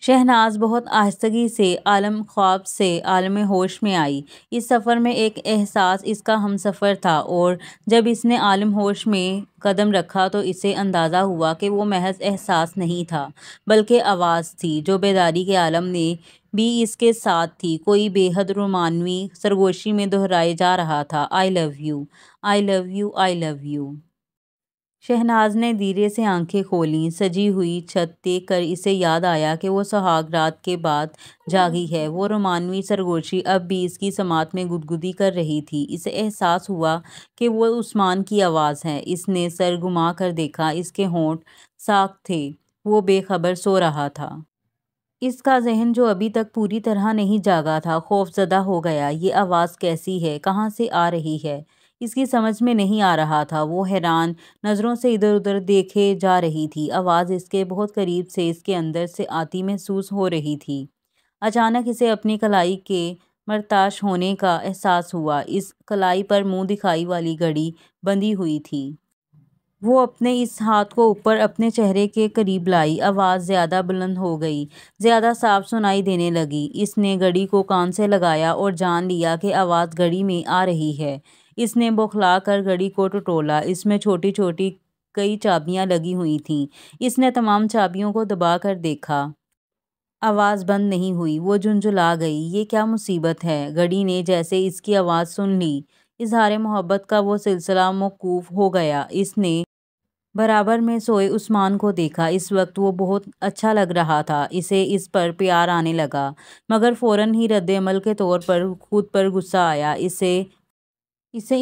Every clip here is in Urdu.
شہناز بہت آہستگی سے عالم خواب سے عالم ہوش میں آئی۔ اس سفر میں ایک احساس اس کا ہمسفر تھا، اور جب اس نے عالم ہوش میں قدم رکھا تو اسے اندازہ ہوا کہ وہ محض احساس نہیں تھا بلکہ آواز تھی جو بیداری کے عالم میں بھی اس کے ساتھ تھی، کوئی بے حد رومانوی سرگوشی میں دہرائے جا رہا تھا: "I love you, I love you, I love you". Shahnaz نے دھیرے سے آنکھیں کھولیں۔ سجی ہوئی چھت دیکھ کر اسے یاد آیا کہ وہ سہاگ رات کے بعد جاگی ہے۔ وہ رومانوی سرگوشی اب بھی اس کی سماعت میں گدگدی کر رہی تھی۔ اسے احساس ہوا کہ وہ عثمان کی آواز ہے۔ اس نے سر گھما کر دیکھا، اس کے ہونٹ ساکت تھے، وہ بے خبر سو رہا تھا۔ اس کا ذہن، جو ابھی تک پوری طرح نہیں جاگا تھا، خوف زدہ ہو گیا۔ یہ آواز کیسی ہے؟ کہاں سے آ رہی ہے؟ اس کی سمجھ میں نہیں آ رہا تھا۔ وہ حیران نظروں سے ادھر ادھر دیکھے جا رہی تھی۔ آواز اس کے بہت قریب سے اس کے اندر سے آتی محسوس ہو رہی تھی۔ اچانک اسے اپنی کلائی کے مرتعش ہونے کا احساس ہوا۔ اس کلائی پر منہ دکھائی والی گھڑی بندھی ہوئی تھی۔ وہ اپنے اس ہاتھ کو اوپر اپنے چہرے کے قریب لائی۔ آواز زیادہ بلند ہو گئی، زیادہ صاف سنائی دینے لگی۔ اس نے گھڑی کو کان سے لگایا اور جان لیا کہ آواز گھڑی میں آ رہی ہے۔ اس نے بوکھلا کر گھڑی کو ٹٹولا۔ اس میں چھوٹی چھوٹی کئی چابیاں لگی ہوئی تھیں۔ اس نے تمام چابیوں کو دبا کر دیکھا۔ آواز بند نہیں ہوئی۔ وہ جھنجھلا گئی۔ یہ کیا مصیبت ہے؟ گھڑی نے جیسے اس کی آواز سن لی۔ اظہار محبت کا وہ سلسلہ موقوف ہو گیا۔ اس نے برابر میں سوئے عثمان کو دیکھا۔ اس وقت وہ بہت اچھا لگ رہا تھا۔ اسے اس پر پیار آنے لگا، مگر فوراً ہی رد عمل کے طور پر خود پر غصہ آیا۔ اسے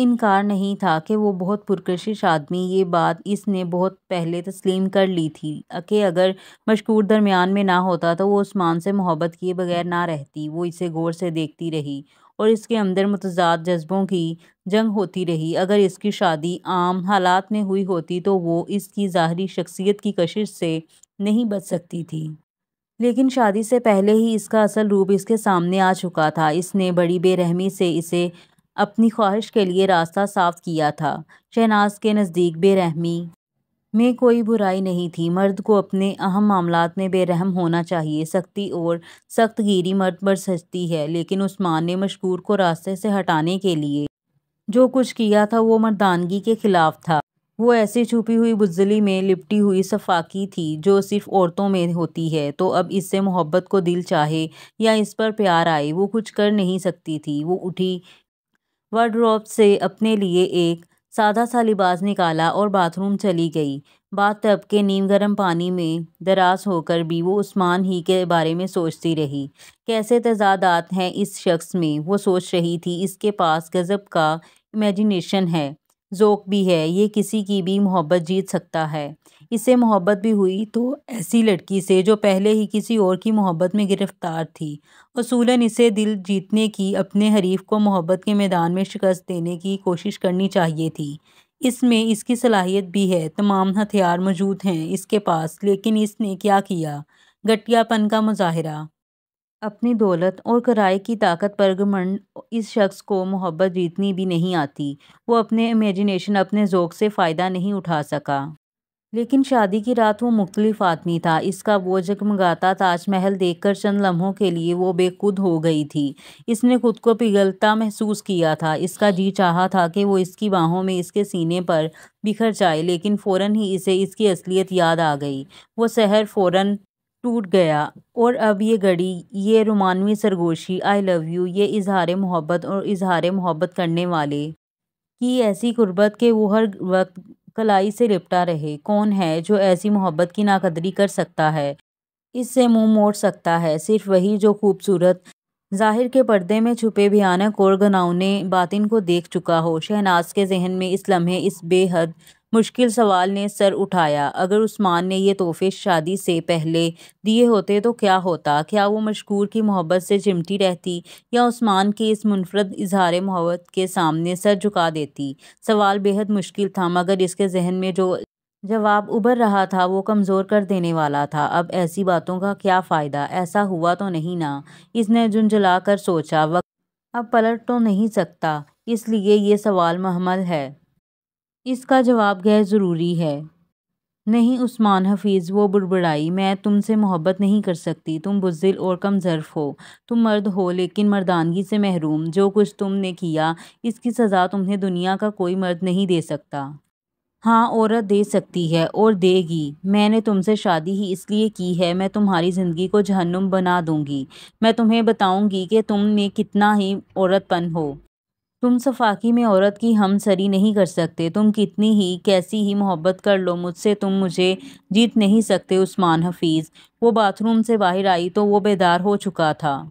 انکار نہیں تھا کہ وہ بہت پرکشش آدمی، یہ بات اس نے بہت پہلے تسلیم کر لی تھی کہ اگر مشکور درمیان میں نہ ہوتا تو وہ عثمان سے محبت کیے بغیر نہ رہتی۔ وہ اسے غور سے دیکھتی رہی اور اس کے اندر متضاد جذبوں کی جنگ ہوتی رہی۔ اگر اس کی شادی عام حالات میں ہوئی ہوتی تو وہ اس کی ظاہری شخصیت کی کشش سے نہیں بچ سکتی تھی۔ لیکن شادی سے پہلے ہی اس کا اصل روپ اس کے سامنے آ چکا تھا۔ اس نے بڑی بے رحمی سے اسے اپنی خواہش کے لیے راستہ صاف کیا تھا۔ شہناز کے نزدیک بے رحمی میں کوئی برائی نہیں تھی۔ مرد کو اپنے اہم معاملات میں بے رحم ہونا چاہیے۔ سختی اور سخت گیری مرد پر سجتی ہے، لیکن عثمان نے مشکور کو راستے سے ہٹانے کے لیے جو کچھ کیا تھا وہ مردانگی کے خلاف تھا۔ وہ ایسی چھپی ہوئی بزدلی میں لپٹی ہوئی سفاکی تھی جو صرف عورتوں میں ہوتی ہے۔ تو اب اس سے محبت کو دل چاہے یا اس پر پیار آئے، وہ کچھ کر نہیں سکتی تھی۔ وہ اٹھی، وارڈروب سے اپنے لیے ایک سادہ سا لباس نکالا اور باتھ روم چلی گئی۔ باتھ ٹب کے نیم گرم پانی میں دراز ہو کر بھی وہ عثمان ہی کے بارے میں سوچتی رہی۔ کیسے تضادات ہیں اس شخص میں، وہ سوچ رہی تھی۔ اس کے پاس غضب کا امیجینیشن ہے، ذوق بھی ہے، یہ کسی کی بھی محبت جیت سکتا ہے۔ اس سے محبت بھی ہوئی تو ایسی لڑکی سے جو پہلے ہی کسی اور کی محبت میں گرفتار تھی۔ اصولاً اسے دل جیتنے کی، اپنے حریف کو محبت کے میدان میں شکست دینے کی کوشش کرنی چاہیے تھی۔ اس میں اس کی صلاحیت بھی ہے، تمام ہتھیار موجود ہیں اس کے پاس، لیکن اس نے کیا کیا؟ گھٹیا پن کا مظاہرہ۔ اپنی دولت اور کرائے کی طاقت پر گھمنڈ۔ اس شخص کو محبت جیتنی بھی نہیں آتی۔ وہ اپنے امیجینیشن، اپنے ذوق سے فائدہ نہیں اٹھا سکا۔ لیکن شادی کی رات وہ مختلف آدمی تھا۔ اس کا وہ جگمگاتا تاج محل دیکھ کر چند لمحوں کے لیے وہ بے خود ہو گئی تھی۔ اس نے خود کو پگھلتا محسوس کیا تھا۔ اس کا جی چاہا تھا کہ وہ اس کی باہوں میں اس کے سینے پر بکھر جائے، لیکن فوراً ہی اسے اس کی اصلیت یاد آ گئی۔ وہ سحر فوراً ٹوٹ گیا، اور اب یہ گھڑی، یہ رومانوی سرگوشی "آئی لو یو"، یہ اظہار محبت اور اظہار محبت کرنے والے کی ایسی قربت کہ وہ ہر وقت کلائی سے لپٹا رہے۔ کون ہے جو ایسی محبت کی ناقدری کر سکتا ہے، اس سے منہ موڑ سکتا ہے؟ صرف وہی جو خوبصورت ظاہر کے پردے میں چھپے بھیانک اور گھناؤنے باطن کو دیکھ چکا ہو۔ شہناز کے ذہن میں اس لمحے اس بے حد مشکل سوال نے سر اٹھایا: اگر عثمان نے یہ تحفے شادی سے پہلے دیے ہوتے تو کیا ہوتا؟ کیا وہ مشکور کی محبت سے چمٹی رہتی یا عثمان کے اس منفرد اظہار محبت کے سامنے سر جھکا دیتی؟ سوال بے حد مشکل تھا، مگر اس کے ذہن میں جو جواب ابھر رہا تھا وہ کمزور کر دینے والا تھا۔ اب ایسی باتوں کا کیا فائدہ؟ ایسا ہوا تو نہیں نا؟ اس نے جھنجھلا کر سوچا۔ وقت اب پلٹ تو نہیں سکتا، اس لیے یہ سوال محمل ہے، اس کا جواب غیر ضروری ہے۔ نہیں عثمان حفیظ، وہ بڑبڑائی، میں تم سے محبت نہیں کر سکتی، تم بزدل اور کم ظرف ہو، تم مرد ہو لیکن مردانگی سے محروم، جو کچھ تم نے کیا اس کی سزا تمہیں دنیا کا کوئی مرد نہیں دے سکتا۔ ہاں عورت دے سکتی ہے اور دے گی، میں نے تم سے شادی ہی اس لیے کی ہے، میں تمہاری زندگی کو جہنم بنا دوں گی، میں تمہیں بتاؤں گی کہ تم نے کتنا ہی عورت پن ہو۔ تم صفاقی میں عورت کی ہم سری نہیں کر سکتے، تم کتنی ہی کیسی ہی محبت کر لو مجھ سے تم مجھے جیت نہیں سکتے عثمان حفیظ۔ وہ باتھ روم سے باہر آئی تو وہ بیدار ہو چکا تھا۔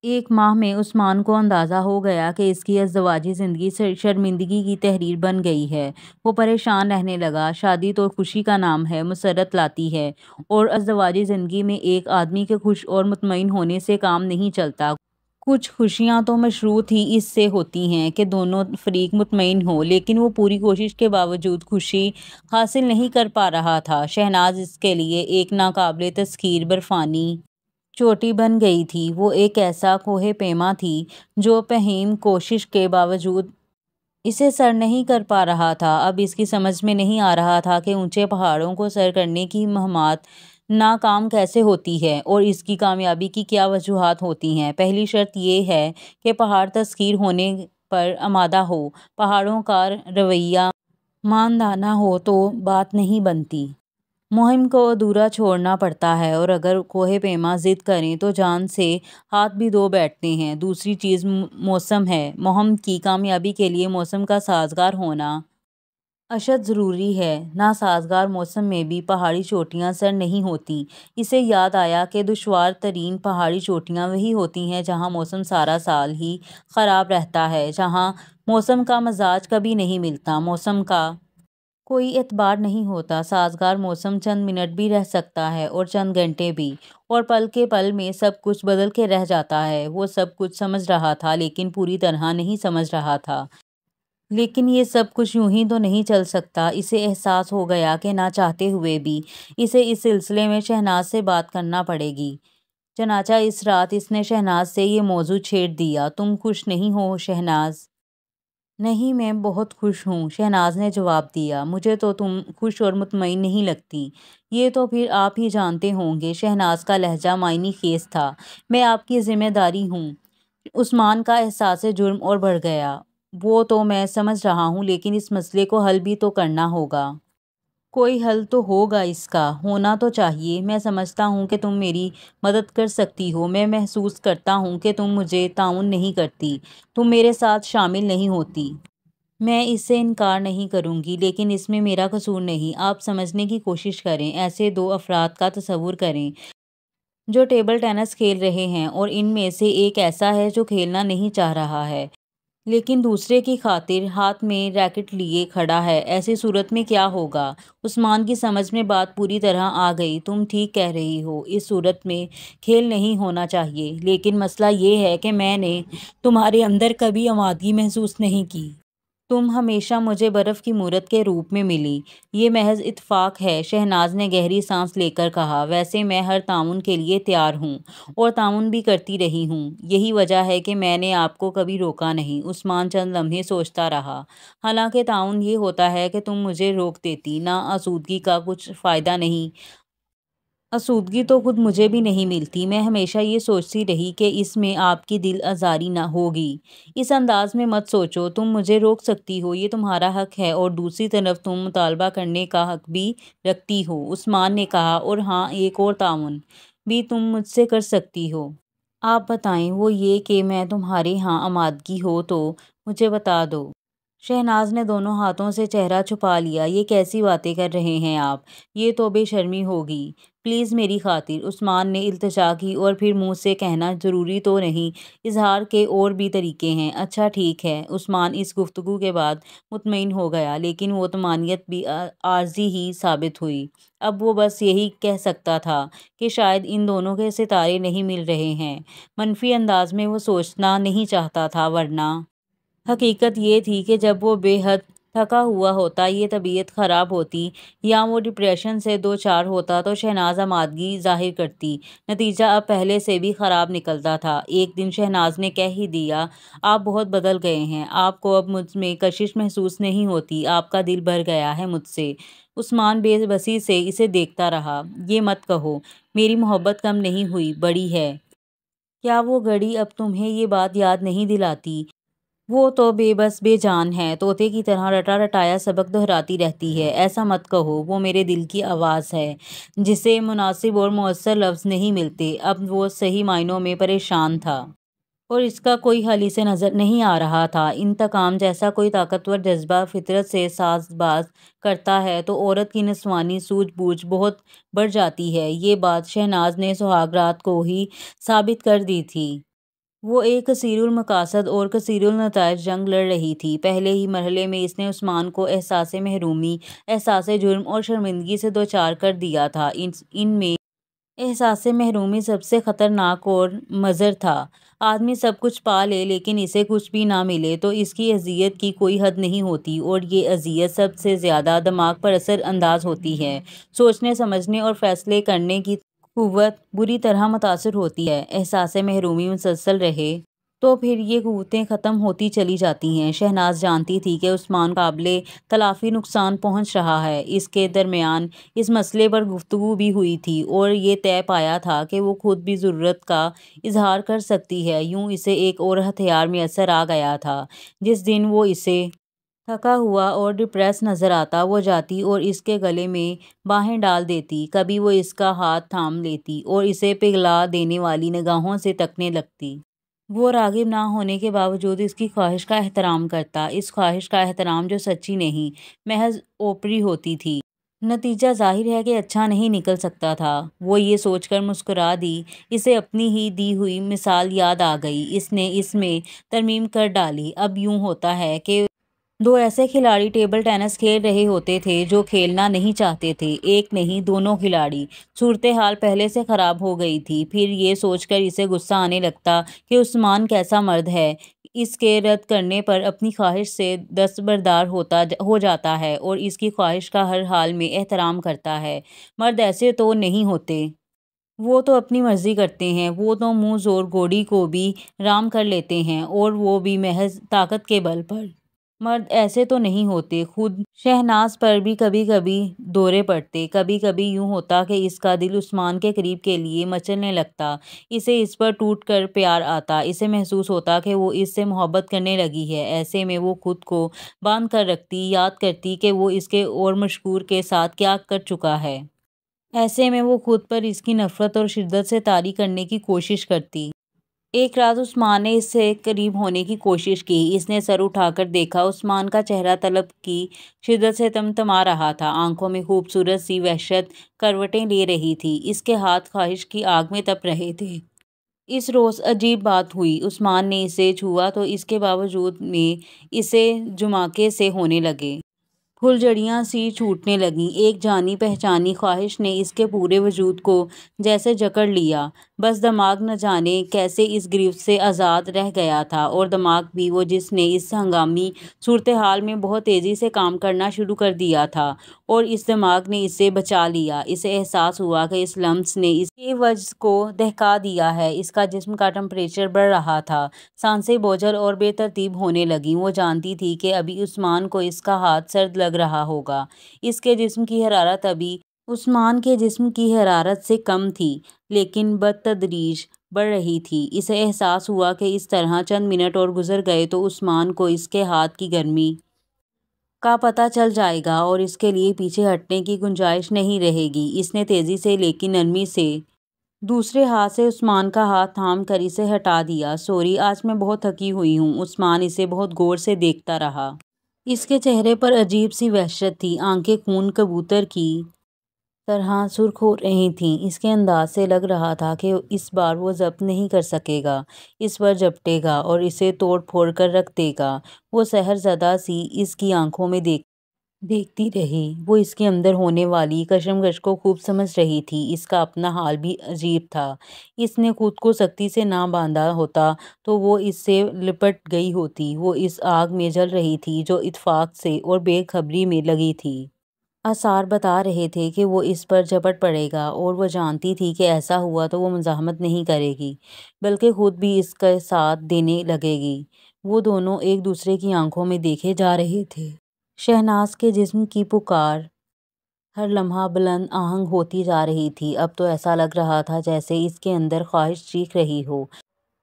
1 ماہ میں عثمان کو اندازہ ہو گیا کہ اس کی ازدواجی زندگی شرمندگی کی تحریر بن گئی ہے۔ وہ پریشان رہنے لگا۔ شادی تو خوشی کا نام ہے، مسرت لاتی ہے، اور ازدواجی زندگی میں ایک آدمی کے خوش اور مطمئن ہونے سے کام نہیں چلتا۔ کچھ خوشیاں تو مشروط ہی اس سے ہوتی ہیں کہ دونوں فریق مطمئن ہوں، لیکن وہ پوری کوشش کے باوجود خوشی حاصل نہیں کر پا رہا تھا۔ شہناز اس کے لیے ایک ناقابل تسخیر برفانی چوٹی بن گئی تھی۔ وہ ایک ایسا کوہ پیما تھی جو پہیم کوشش کے باوجود اسے سر نہیں کر پا رہا تھا۔ اب اس کی سمجھ میں نہیں آ رہا تھا کہ اونچے پہاڑوں کو سر کرنے کی مہمات ناکام کیسے ہوتی ہے اور اس کی کامیابی کی کیا وجوہات ہوتی ہیں۔ پہلی شرط یہ ہے کہ پہاڑ تسخیر ہونے پر آمادہ ہو۔ پہاڑوں کا رویہ ماندانہ ہو تو بات نہیں بنتی۔ مہم کو ادھورا چھوڑنا پڑتا ہے، اور اگر کوہ پیما ضد کریں تو جان سے ہاتھ بھی دھو بیٹھتے ہیں۔ دوسری چیز موسم ہے۔ مہم کی کامیابی کے لیے موسم کا سازگار ہونا اشد ضروری ہے۔ ناسازگار موسم میں بھی پہاڑی چوٹیاں سر نہیں ہوتیں۔ اسے یاد آیا کہ دشوار ترین پہاڑی چوٹیاں وہی ہوتی ہیں جہاں موسم سارا سال ہی خراب رہتا ہے، جہاں موسم کا مزاج کبھی نہیں ملتا، موسم کا کوئی اعتبار نہیں ہوتا۔ سازگار موسم چند منٹ بھی رہ سکتا ہے اور چند گھنٹے بھی، اور پل کے پل میں سب کچھ بدل کے رہ جاتا ہے۔ وہ سب کچھ سمجھ رہا تھا لیکن پوری طرح نہیں سمجھ رہا تھا۔ لیکن یہ سب کچھ یوں ہی تو نہیں چل سکتا۔ اسے احساس ہو گیا کہ نہ چاہتے ہوئے بھی اسے اس سلسلے میں شہناز سے بات کرنا پڑے گی۔ چنانچہ اس رات اس نے شہناز سے یہ موضوع چھیڑ دیا۔ تم خوش نہیں ہو شہناز؟ نہیں میں بہت خوش ہوں، شہناز نے جواب دیا۔ مجھے تو تم خوش اور مطمئن نہیں لگتی۔ یہ تو پھر آپ ہی جانتے ہوں گے۔ شہناز کا لہجہ معنی خیز تھا۔ میں آپ کی ذمہ داری ہوں۔ عثمان کا احساس جرم اور بڑھ گیا۔ وہ تو میں سمجھ رہا ہوں لیکن اس مسئلے کو حل بھی تو کرنا ہوگا۔ کوئی حل تو ہوگا، اس کا ہونا تو چاہیے۔ میں سمجھتا ہوں کہ تم میری مدد کر سکتی ہو۔ میں محسوس کرتا ہوں کہ تم مجھے تعاون نہیں کرتی، تم میرے ساتھ شامل نہیں ہوتی۔ میں اس سے انکار نہیں کروں گی، لیکن اس میں میرا قصور نہیں۔ آپ سمجھنے کی کوشش کریں۔ ایسے 2 افراد کا تصور کریں جو ٹیبل ٹینس کھیل رہے ہیں، اور ان میں سے ایک ایسا ہے جو کھیلنا نہیں چاہ رہا ہے لیکن دوسرے کی خاطر ہاتھ میں ریکٹ لیے کھڑا ہے۔ ایسی صورت میں کیا ہوگا؟ عثمان کی سمجھ میں بات پوری طرح آ گئی۔ تم ٹھیک کہہ رہی ہو، اس صورت میں کھیل نہیں ہونا چاہیے، لیکن مسئلہ یہ ہے کہ میں نے تمہارے اندر کبھی آمادگی محسوس نہیں کی۔ تم ہمیشہ مجھے برف کی مورت کے روپ میں ملی۔ یہ محض اتفاق ہے، شہناز نے گہری سانس لے کر کہا۔ ویسے میں ہر تعاون کے لیے تیار ہوں اور تعاون بھی کرتی رہی ہوں۔ یہی وجہ ہے کہ میں نے آپ کو کبھی روکا نہیں۔ عثمان چند لمحے سوچتا رہا۔ حالانکہ تعاون یہ ہوتا ہے کہ تم مجھے روک دیتی، نہ آسودگی کا کچھ فائدہ نہیں۔ آسودگی تو خود مجھے بھی نہیں ملتی۔ میں ہمیشہ یہ سوچتی رہی کہ اس میں آپ کی دل آزاری نہ ہوگی۔ اس انداز میں مت سوچو، تم مجھے روک سکتی ہو، یہ تمہارا حق ہے، اور دوسری طرف تم مطالبہ کرنے کا حق بھی رکھتی ہو، عثمان نے کہا۔ اور ہاں، ایک اور تعاون بھی تم مجھ سے کر سکتی ہو۔ آپ بتائیں۔ وہ یہ کہ میں تمہارے ہاں آمادگی ہو تو مجھے بتا دو۔ شہناز نے دونوں ہاتھوں سے چہرہ چھپا لیا۔ یہ کیسی باتیں کر رہے ہیں آپ؟ یہ تو بے شرمی ہوگی۔ پلیز میری خاطر، عثمان نے التجا کی، اور پھر منہ سے کہنا ضروری تو نہیں، اظہار کے اور بھی طریقے ہیں۔ اچھا ٹھیک ہے۔ عثمان اس گفتگو کے بعد مطمئن ہو گیا، لیکن وہ طمانینت بھی عارضی ہی ثابت ہوئی۔ اب وہ بس یہی کہہ سکتا تھا کہ شاید ان دونوں کے ستارے نہیں مل رہے ہیں۔ منفی انداز میں وہ سوچنا نہیں چاہتا تھا، ورنہ حقیقت یہ تھی کہ جب وہ بے حد تھکا ہوا ہوتا، یہ طبیعت خراب ہوتی یا وہ ڈپریشن سے دو چار ہوتا تو شہناز آمادگی ظاہر کرتی۔ نتیجہ اب پہلے سے بھی خراب نکلتا تھا۔ ایک دن شہناز نے کہہ ہی دیا، آپ بہت بدل گئے ہیں، آپ کو اب مجھ میں کشش محسوس نہیں ہوتی، آپ کا دل بھر گیا ہے مجھ سے۔ عثمان بے بسی سے اسے دیکھتا رہا۔ یہ مت کہو، میری محبت کم نہیں ہوئی، بڑی ہے۔ کیا وہ گھڑی اب تمہیں یہ بات یاد نہیں دلاتی؟ وہ تو بے بس بے جان ہے، طوطے کی طرح رٹا رٹایا سبق دہراتی رہتی ہے۔ ایسا مت کہو، وہ میرے دل کی آواز ہے جسے مناسب اور مؤثر لفظ نہیں ملتے۔ اب وہ صحیح معنوں میں پریشان تھا اور اس کا کوئی حل اسے نظر نہیں آ رہا تھا۔ انتقام جیسا کوئی طاقتور جذبہ فطرت سے ساز باز کرتا ہے تو عورت کی نسوانی سوجھ بوجھ بہت بڑھ جاتی ہے۔ یہ بات شہناز نے سہاگ رات کو ہی ثابت کر دی تھی۔ وہ ایک کثیر المقاصد اور کثیر النتائج جنگ لڑ رہی تھی۔ پہلے ہی مرحلے میں اس نے عثمان کو احساس محرومی، احساس جرم اور شرمندگی سے دوچار کر دیا تھا۔ ان میں احساس محرومی سب سے خطرناک اور مضر تھا۔ آدمی سب کچھ پا لے لیکن اسے کچھ بھی نہ ملے تو اس کی اذیت کی کوئی حد نہیں ہوتی، اور یہ اذیت سب سے زیادہ دماغ پر اثر انداز ہوتی ہے۔ سوچنے سمجھنے اور فیصلے کرنے کی قوت بری طرح متاثر ہوتی ہے۔ احساس محرومی مسلسل رہے تو پھر یہ قوتیں ختم ہوتی چلی جاتی ہیں۔ شہناز جانتی تھی کہ عثمان کو قابل تلافی نقصان پہنچ رہا ہے۔ اس کے درمیان اس مسئلے پر گفتگو بھی ہوئی تھی اور یہ طے پایا تھا کہ وہ خود بھی ضرورت کا اظہار کر سکتی ہے۔ یوں اسے ایک اور ہتھیار میسر آ گیا تھا۔ جس دن وہ اسے تھکا ہوا اور ڈپریس نظر آتا، وہ جاتی اور اس کے گلے میں باہیں ڈال دیتی۔ کبھی وہ اس کا ہاتھ تھام لیتی اور اسے پگھلا دینے والی نگاہوں سے تکنے لگتی۔ وہ راغب نہ ہونے کے باوجود اس کی خواہش کا احترام کرتا، اس خواہش کا احترام جو سچی نہیں، محض اوپری ہوتی تھی۔ نتیجہ ظاہر ہے کہ اچھا نہیں نکل سکتا تھا۔ وہ یہ سوچ کر مسکرا دی۔ اسے اپنی ہی دی ہوئی مثال یاد آ گئی۔ اس نے اس میں ترمیم کر ڈالی، اب یوں ہوتا ہے کہ دو ایسے کھلاڑی ٹیبل ٹینس کھیل رہے ہوتے تھے جو کھیلنا نہیں چاہتے تھے، ایک نہیں دونوں کھلاڑی۔ صورتحال پہلے سے خراب ہو گئی تھی۔ پھر یہ سوچ کر اسے غصہ آنے لگتا کہ عثمان کیسا مرد ہے، اس کے رد کرنے پر اپنی خواہش سے دستبردار ہو جاتا ہے اور اس کی خواہش کا ہر حال میں احترام کرتا ہے۔ مرد ایسے تو نہیں ہوتے۔ وہ تو اپنی مرضی کرتے ہیں، وہ تو منہ زور گھوڑی کو بھی رام کر لیتے ہیں، اور وہ بھی محض طاقت کے بل پر۔ مرد ایسے تو نہیں ہوتے۔ خود شہناز پر بھی کبھی کبھی دورے پڑتے، کبھی کبھی یوں ہوتا کہ اس کا دل عثمان کے قریب کے لیے مچلنے لگتا، اسے اس پر ٹوٹ کر پیار آتا، اسے محسوس ہوتا کہ وہ اس سے محبت کرنے لگی ہے۔ ایسے میں وہ خود کو باندھ کر رکھتی، یاد کرتی کہ وہ اس کے اور مشکور کے ساتھ کیا کر چکا ہے۔ ایسے میں وہ خود پر اس کی نفرت اور شدت سے طاری کرنے کی کوشش کرتی۔ ایک رات عثمان نے اس سے قریب ہونے کی کوشش کی۔ اس نے سر اٹھا کر دیکھا، عثمان کا چہرہ طلب کی شدت سے تمتما رہا تھا، آنکھوں میں خوبصورت سی وحشت کروٹیں لے رہی تھی، اس کے ہاتھ خواہش کی آگ میں تپ رہے تھے۔ اس روز عجیب بات ہوئی، عثمان نے اسے چھوا تو اس کے باوجود میں اسے جماکے سے ہونے لگے۔ پھلجھڑیاں سی چھوٹنے لگیں، ایک جانی پہچانی خواہش نے اس کے پورے وجود کو جیسے جکڑ لیا۔ بس دماغ نہ جانے کیسے اس گرفت سے آزاد رہ گیا تھا، اور دماغ بھی وہ جس نے اس ہنگامی صورتحال میں بہت تیزی سے کام کرنا شروع کر دیا تھا، اور اس دماغ نے اسے بچا لیا۔ اسے احساس ہوا کہ اس لمس نے اس کے وجد کو دہکا دیا ہے، اس کا جسم کا ٹمپریچر بڑھ رہا تھا، سانسیں بوجھل اور بے ترتیب ہونے لگیں۔ وہ جانتی تھی کہ ابھی عثمان کو اس کا ہاتھ سرد لگ رہا ہوگا، اس کے جسم کی حرارت ابھی عثمان کے جسم کی حرارت سے کم تھی، لیکن بتدریج بڑھ رہی تھی۔ اسے احساس ہوا کہ اس طرح چند منٹ اور گزر گئے تو عثمان کو اس کے ہاتھ کی گرمی کا پتہ چل جائے گا اور اس کے لیے پیچھے ہٹنے کی گنجائش نہیں رہے گی۔ اس نے تیزی سے لیکن نرمی سے دوسرے ہاتھ سے عثمان کا ہاتھ تھام کر اسے ہٹا دیا۔ سوری، آج میں بہت تھکی ہوئی ہوں۔ عثمان اسے بہت غور سے دیکھتا رہا۔ اس کے چہرے پر عجیب سی وحشت تھی، آنکھیں خون کبوتر کی طرح سرخ ہو رہی تھیں۔ اس کے انداز سے لگ رہا تھا کہ اس بار وہ ضبط نہیں کر سکے گا، اس پر جھپٹے گا اور اسے توڑ پھوڑ کر رکھ دے گا۔ وہ سحر زدہ سی اس کی آنکھوں میں دیکھ دیکھتی رہی۔ وہ اس کے اندر ہونے والی کشمکش کو خوب سمجھ رہی تھی۔ اس کا اپنا حال بھی عجیب تھا۔ اس نے خود کو سختی سے نہ باندھا ہوتا تو وہ اس سے لپٹ گئی ہوتی۔ وہ اس آگ میں جل رہی تھی جو اتفاق سے اور بے خبری میں لگی تھی۔ آثار بتا رہے تھے کہ وہ اس پر جھپٹ پڑے گا، اور وہ جانتی تھی کہ ایسا ہوا تو وہ مزاحمت نہیں کرے گی بلکہ خود بھی اس کا ساتھ دینے لگے گی۔ وہ دونوں ایک دوسرے کی آنکھوں میں دیکھے جا رہے تھے۔ شہناز کے جسم کی پکار ہر لمحہ بلند آہنگ ہوتی جا رہی تھی۔ اب تو ایسا لگ رہا تھا جیسے اس کے اندر خواہش چیخ رہی ہو۔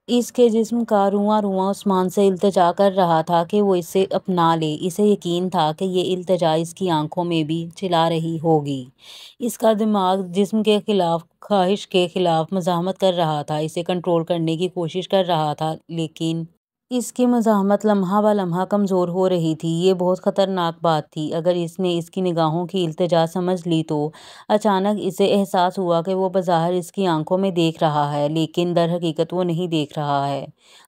اس کے جسم کا رواں رواں عثمان سے التجا کر رہا تھا کہ وہ اسے اپنا لے۔ اسے یقین تھا کہ یہ التجا اس کی آنکھوں میں بھی چلا رہی ہوگی۔ اس کا دماغ جسم کے خلاف، خواہش کے خلاف مزاحمت کر رہا تھا، اسے کنٹرول کرنے کی کوشش کر رہا تھا، لیکن اس کی مزاحمت لمحہ بہ لمحہ کمزور ہو رہی تھی۔ یہ بہت خطرناک بات تھی۔ اگر اس نے اس کی نگاہوں کی التجا سمجھ لی تو اچانک اسے احساس ہوا کہ وہ بظاہر اس کی آنکھوں میں دیکھ رہا ہے، لیکن در حقیقت وہ نہیں دیکھ رہا ہے۔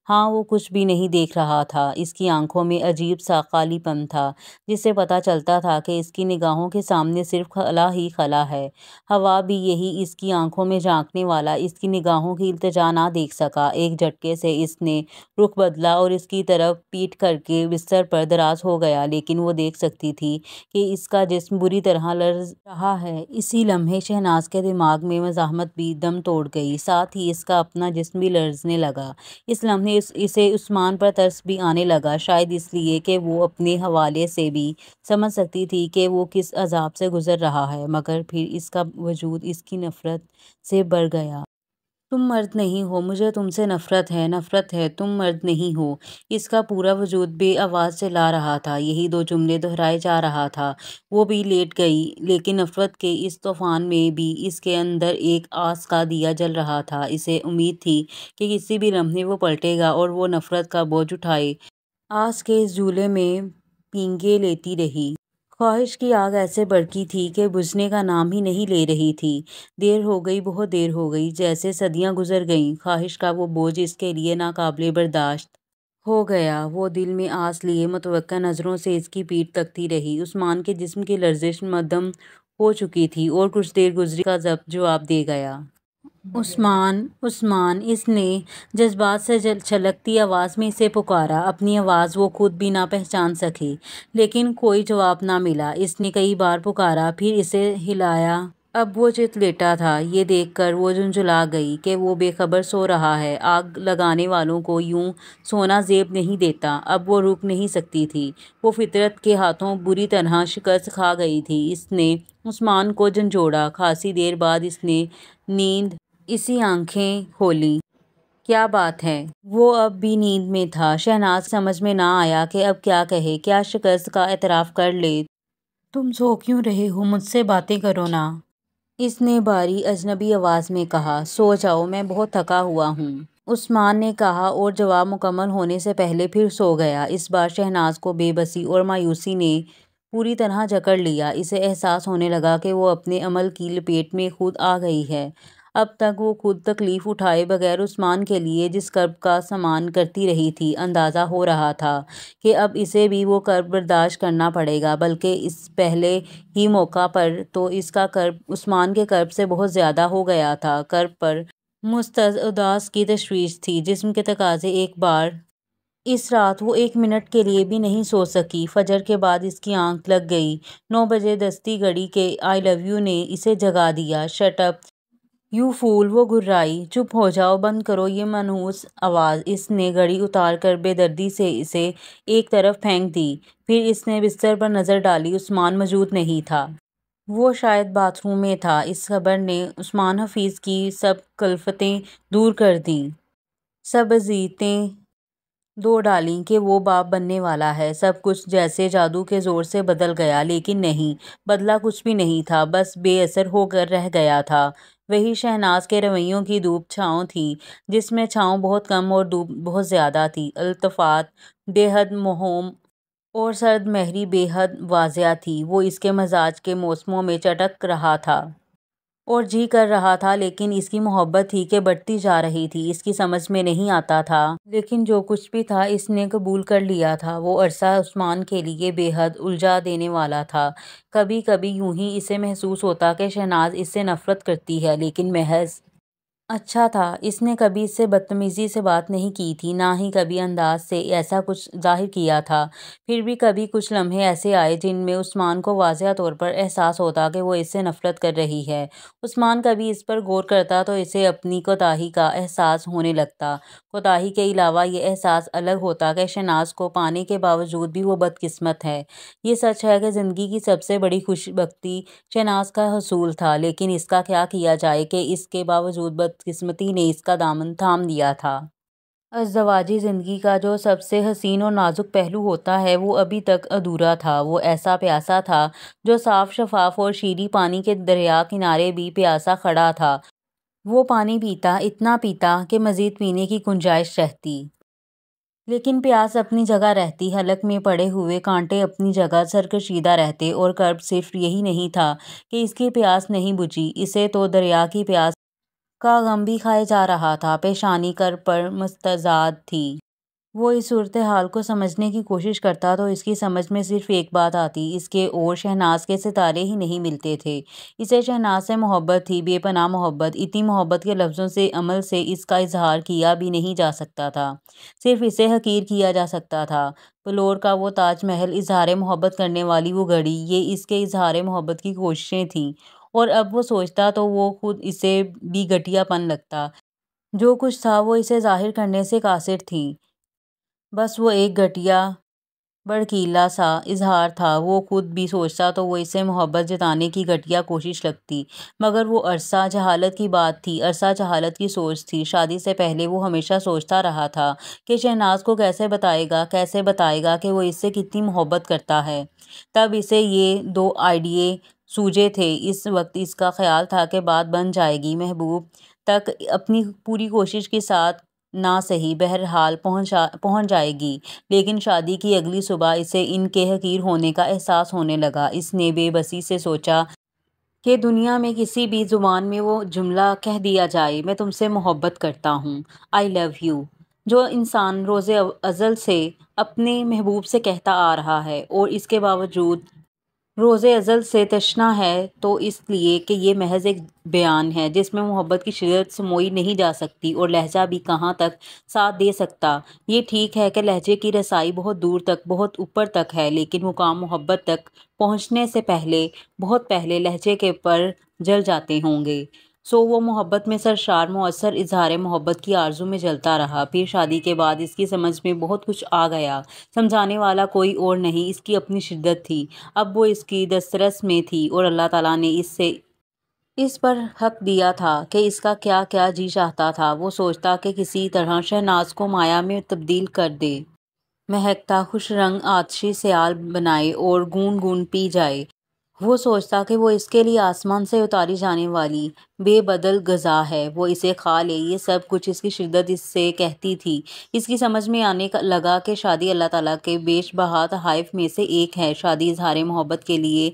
ہاں، وہ کچھ بھی نہیں دیکھ رہا تھا۔ اس کی آنکھوں میں عجیب سا خالی پن تھا جس سے پتہ چلتا تھا کہ اس کی نگاہوں کے سامنے صرف خلا ہی خلا ہے۔ ہوا بھی یہی اس کی آنکھوں میں جھانکنے والا اس کی نگاہوں کی التجا نہ دیکھ سکا۔ ایک جھٹکے سے اس نے رخ بدلا اور اس کی طرف پیٹ کر کے بستر پر دراز ہو گیا، لیکن وہ دیکھ سکتی تھی کہ اس کا جسم بری طرح لرز رہا ہے۔ اسی لمحے شہناز کے دماغ میں مزاحمت بھی دم توڑ گئی، ساتھ ہی اس کا اپنا جسم بھی لرزنے لگا۔ اس لمحے اسے عثمان پر ترس بھی آنے لگا، شاید اس لیے کہ وہ اپنے حوالے سے بھی سمجھ سکتی تھی کہ وہ کس عذاب سے گزر رہا ہے، مگر پھر اس کا وجود اس کی نفرت سے بھر گیا۔ تم مرد نہیں ہو، مجھے تم سے نفرت ہے، نفرت ہے، تم مرد نہیں ہو۔ اس کا پورا وجود بے آواز چلا رہا تھا، یہی دو جملے دہرائے جا رہا تھا۔ وہ بھی لیٹ گئی، لیکن نفرت کے اس طوفان میں بھی اس کے اندر ایک آس کا دیا جل رہا تھا۔ اسے امید تھی کہ کسی بھی لمحے وہ پلٹے گا اور وہ نفرت کا بوجھ اٹھائے۔ آس کے اس جھولے میں پینگے لیتی رہی۔ خواہش کی آگ ایسے بھڑکی تھی کہ بجھنے کا نام ہی نہیں لے رہی تھی۔ دیر ہو گئی، بہت دیر ہو گئی، جیسے صدیاں گزر گئیں۔ خواہش کا وہ بوجھ اس کے لیے ناقابل برداشت ہو گیا۔ وہ دل میں آس لیے متوقع نظروں سے اس کی پیٹھ تکتی رہی۔ عثمان کے جسم کی لرزش مدھم ہو چکی تھی اور کچھ دیر گزری کا ضبط جواب دے گیا۔ عثمان، عثمان! اس نے جذبات سے چھلکتی آواز میں اسے پکارا۔ اپنی آواز وہ خود بھی نہ پہچان سکی، لیکن کوئی جواب نہ ملا۔ اس نے کئی بار پکارا، پھر اسے ہلایا۔ اب وہ چت لیٹا تھا۔ یہ دیکھ کر وہ جھنجھلا گئی کہ وہ بے خبر سو رہا ہے۔ آگ لگانے والوں کو یوں سونا زیب نہیں دیتا۔ اب وہ رک نہیں سکتی تھی۔ وہ فطرت کے ہاتھوں بری طرح شکست کھا گئی تھی۔ اس نے عثمان کو جھنجھوڑا۔ خاصی دیر بعد اس نے نیند اسی آنکھیں کھولیں۔ کیا بات ہے؟ وہ اب بھی نیند میں تھا۔ شہناز سمجھ میں نہ آیا کہ اب کیا کہے، کیا شکست کا اعتراف کر لے۔ تم سو کیوں رہے ہو؟ مجھ سے باتیں کرو نا، اس نے بھاری اجنبی آواز میں کہا۔ سو جاؤ، میں بہت تھکا ہوا ہوں، عثمان نے کہا، اور جواب مکمل ہونے سے پہلے پھر سو گیا۔ اس بار شہناز کو بے بسی اور مایوسی نے پوری طرح جکڑ لیا۔ اسے احساس ہونے لگا کہ وہ اپنے عمل کی لپیٹ میں خود آ گئی ہے۔ اب تک وہ خود تکلیف اٹھائے بغیر عثمان کے لیے جس کرب کا سامنا کرتی رہی تھی، اندازہ ہو رہا تھا کہ اب اسے بھی وہ کرب برداشت کرنا پڑے گا، بلکہ اس پہلے ہی موقع پر تو اس کا کرب عثمان کے کرب سے بہت زیادہ ہو گیا تھا۔ کرب پر مستعد اداس کی تشویش تھی، جسم کے تقاضے ایک بار۔ اس رات وہ ایک منٹ کے لیے بھی نہیں سو سکی۔ فجر کے بعد اس کی آنکھ لگ گئی۔ 9 بجے دستی گھڑی کے "آئی لو یو" نے اسے جگا دیا۔ شٹ اپ یو فول! وہ گھررائی۔ چپ ہو جاؤ، بند کرو یہ منحوس آواز۔ اس نے گھڑی اتار کر بے دردی سے اسے ایک طرف پھینک دی۔ پھر اس نے بستر پر نظر ڈالی۔ عثمان موجود نہیں تھا۔ وہ شاید باتھ روم میں تھا۔ اس خبر نے عثمان حفیظ کی سب کلفتیں دور کر دیں، سب اذیتیں دھو ڈالیں کہ وہ باپ بننے والا ہے۔ سب کچھ جیسے جادو کے زور سے بدل گیا، لیکن نہیں، بدلا کچھ بھی نہیں تھا، بس بے اثر ہو کر رہ گیا تھا۔ وہی شہناز کے رویوں کی دھوپ چھاؤں تھی، جس میں چھاؤں بہت کم اور دھوپ بہت زیادہ تھی۔ التفات بے حد مہم اور سرد مہری بے حد واضح تھی۔ وہ اس کے مزاج کے موسموں میں چٹک رہا تھا۔ اور جی کر رہا تھا، لیکن اس کی محبت تھی کہ بڑھتی جا رہی تھی۔ اس کی سمجھ میں نہیں آتا تھا، لیکن جو کچھ بھی تھا اس نے قبول کر لیا تھا۔ وہ عرصہ عثمان کے لیے بے حد الجھا دینے والا تھا۔ کبھی کبھی یوں ہی اسے محسوس ہوتا کہ شہناز اس سے نفرت کرتی ہے، لیکن محض اچھا تھا۔ اس نے کبھی اس سے بدتمیزی سے بات نہیں کی تھی، نہ ہی کبھی انداز سے ایسا کچھ ظاہر کیا تھا۔ پھر بھی کبھی کچھ لمحے ایسے آئے جن میں عثمان کو واضح طور پر احساس ہوتا کہ وہ اس سے نفرت کر رہی ہے۔ عثمان کبھی اس پر غور کرتا تو اسے اپنی کوتاہی کا احساس ہونے لگتا۔ کوتاہی کے علاوہ یہ احساس الگ ہوتا کہ شہناز کو پانے کے باوجود بھی وہ بدقسمت ہے۔ یہ سچ ہے کہ زندگی کی سب سے بڑی خوش بختی شہناز کا حصول تھا، لیکن اس کا کیا کیا جائے کہ اس کے باوجود بدقسمتی نے اس کا دامن تھام لیا تھا۔ ازدواجی زندگی کا جو سب سے حسین اور نازک پہلو ہوتا ہے وہ ابھی تک ادھورا تھا۔ وہ ایسا پیاسا تھا جو صاف شفاف اور شیریں پانی کے دریا کنارے بھی پیاسا کھڑا تھا۔ وہ پانی پیتا، اتنا پیتا کہ مزید پینے کی گنجائش رہتی، لیکن پیاس اپنی جگہ رہتی، حلق میں پڑے ہوئے کانٹے اپنی جگہ سرکشیدہ رہتے۔ اور کرب صرف یہی نہیں تھا کہ اس کی پیاس نہیں بجھی، اسے تو دریا کی پیاس کا غم بھی کھائے جا رہا تھا۔ پیشانی کرب پر مستزاد تھی۔ وہ اس صورتحال کو سمجھنے کی کوشش کرتا تو اس کی سمجھ میں صرف ایک بات آتی، اس کے اور شہناز کے ستارے ہی نہیں ملتے تھے۔ اسے شہناز سے محبت تھی، بے پناہ محبت۔ اتنی محبت کے لفظوں سے، عمل سے اس کا اظہار کیا بھی نہیں جا سکتا تھا، صرف اسے حقیر کیا جا سکتا تھا۔ بلور کا وہ تاج محل، اظہار محبت کرنے والی وہ گھڑی، یہ اس کے اظہار محبت کی کوششیں تھیں۔ اور اب وہ سوچتا تو وہ خود اسے بھی گھٹیا پن لگتا۔ جو کچھ تھا وہ اسے ظاہر کرنے سے قاصر تھی، بس وہ ایک گھٹیا بھڑکیلا سا اظہار تھا۔ وہ خود بھی سوچتا تو وہ اسے محبت جتانے کی گھٹیا کوشش لگتی، مگر وہ عرصہ جہالت کی بات تھی، عرصہ جہالت کی سوچ تھی۔ شادی سے پہلے وہ ہمیشہ سوچتا رہا تھا کہ شہناز کو کیسے بتائے گا کہ وہ اس سے کتنی محبت کرتا ہے۔ تب اسے یہ دو آئیڈیے سوجے تھے۔ اس وقت اس کا خیال تھا کہ بات بن جائے گی، محبوب تک اپنی پوری کوشش کے ساتھ نہ سہی بہرحال پہنچ جائے گی۔ لیکن شادی کی اگلی صبح اسے ان کے حقیر ہونے کا احساس ہونے لگا۔ اس نے بے بسی سے سوچا کہ دنیا میں کسی بھی زبان میں وہ جملہ کہہ دیا جائے، میں تم سے محبت کرتا ہوں، آئی لو یو، جو انسان روز ازل سے اپنے محبوب سے کہتا آ رہا ہے، اور اس کے باوجود روز ازل سے تشنا ہے، تو اس لیے کہ یہ محض ایک بیان ہے جس میں محبت کی شدت سموئی نہیں جا سکتی، اور لہجہ بھی کہاں تک ساتھ دے سکتا۔ یہ ٹھیک ہے کہ لہجے کی رسائی بہت دور تک، بہت اوپر تک ہے، لیکن مقام محبت تک پہنچنے سے پہلے، بہت پہلے لہجے کے پر جل جاتے ہوں گے۔ سو وہ محبت میں سرشار، مؤثر اظہار محبت کی آرزو میں جلتا رہا۔ پھر شادی کے بعد اس کی سمجھ میں بہت کچھ آ گیا۔ سمجھانے والا کوئی اور نہیں، اس کی اپنی شدت تھی۔ اب وہ اس کی دسترس میں تھی، اور اللہ تعالیٰ نے اس پر حق دیا تھا کہ اس کا کیا کیا جی چاہتا تھا۔ وہ سوچتا کہ کسی طرح شہناز کو مایا میں تبدیل کر دے، مہکتا خوش رنگ آتشی سیال بنائے اور گون گون پی جائے۔ وہ سوچتا کہ وہ اس کے لیے آسمان سے اتاری جانے والی بے بدل غذا ہے، وہ اسے کھا لے۔ یہ سب کچھ اس کی شدت اس سے کہتی تھی۔ اس کی سمجھ میں آنے لگا کہ شادی اللہ تعالیٰ کے بیش بہا تحائف میں سے ایک ہے۔ شادی اظہار محبت کے لیے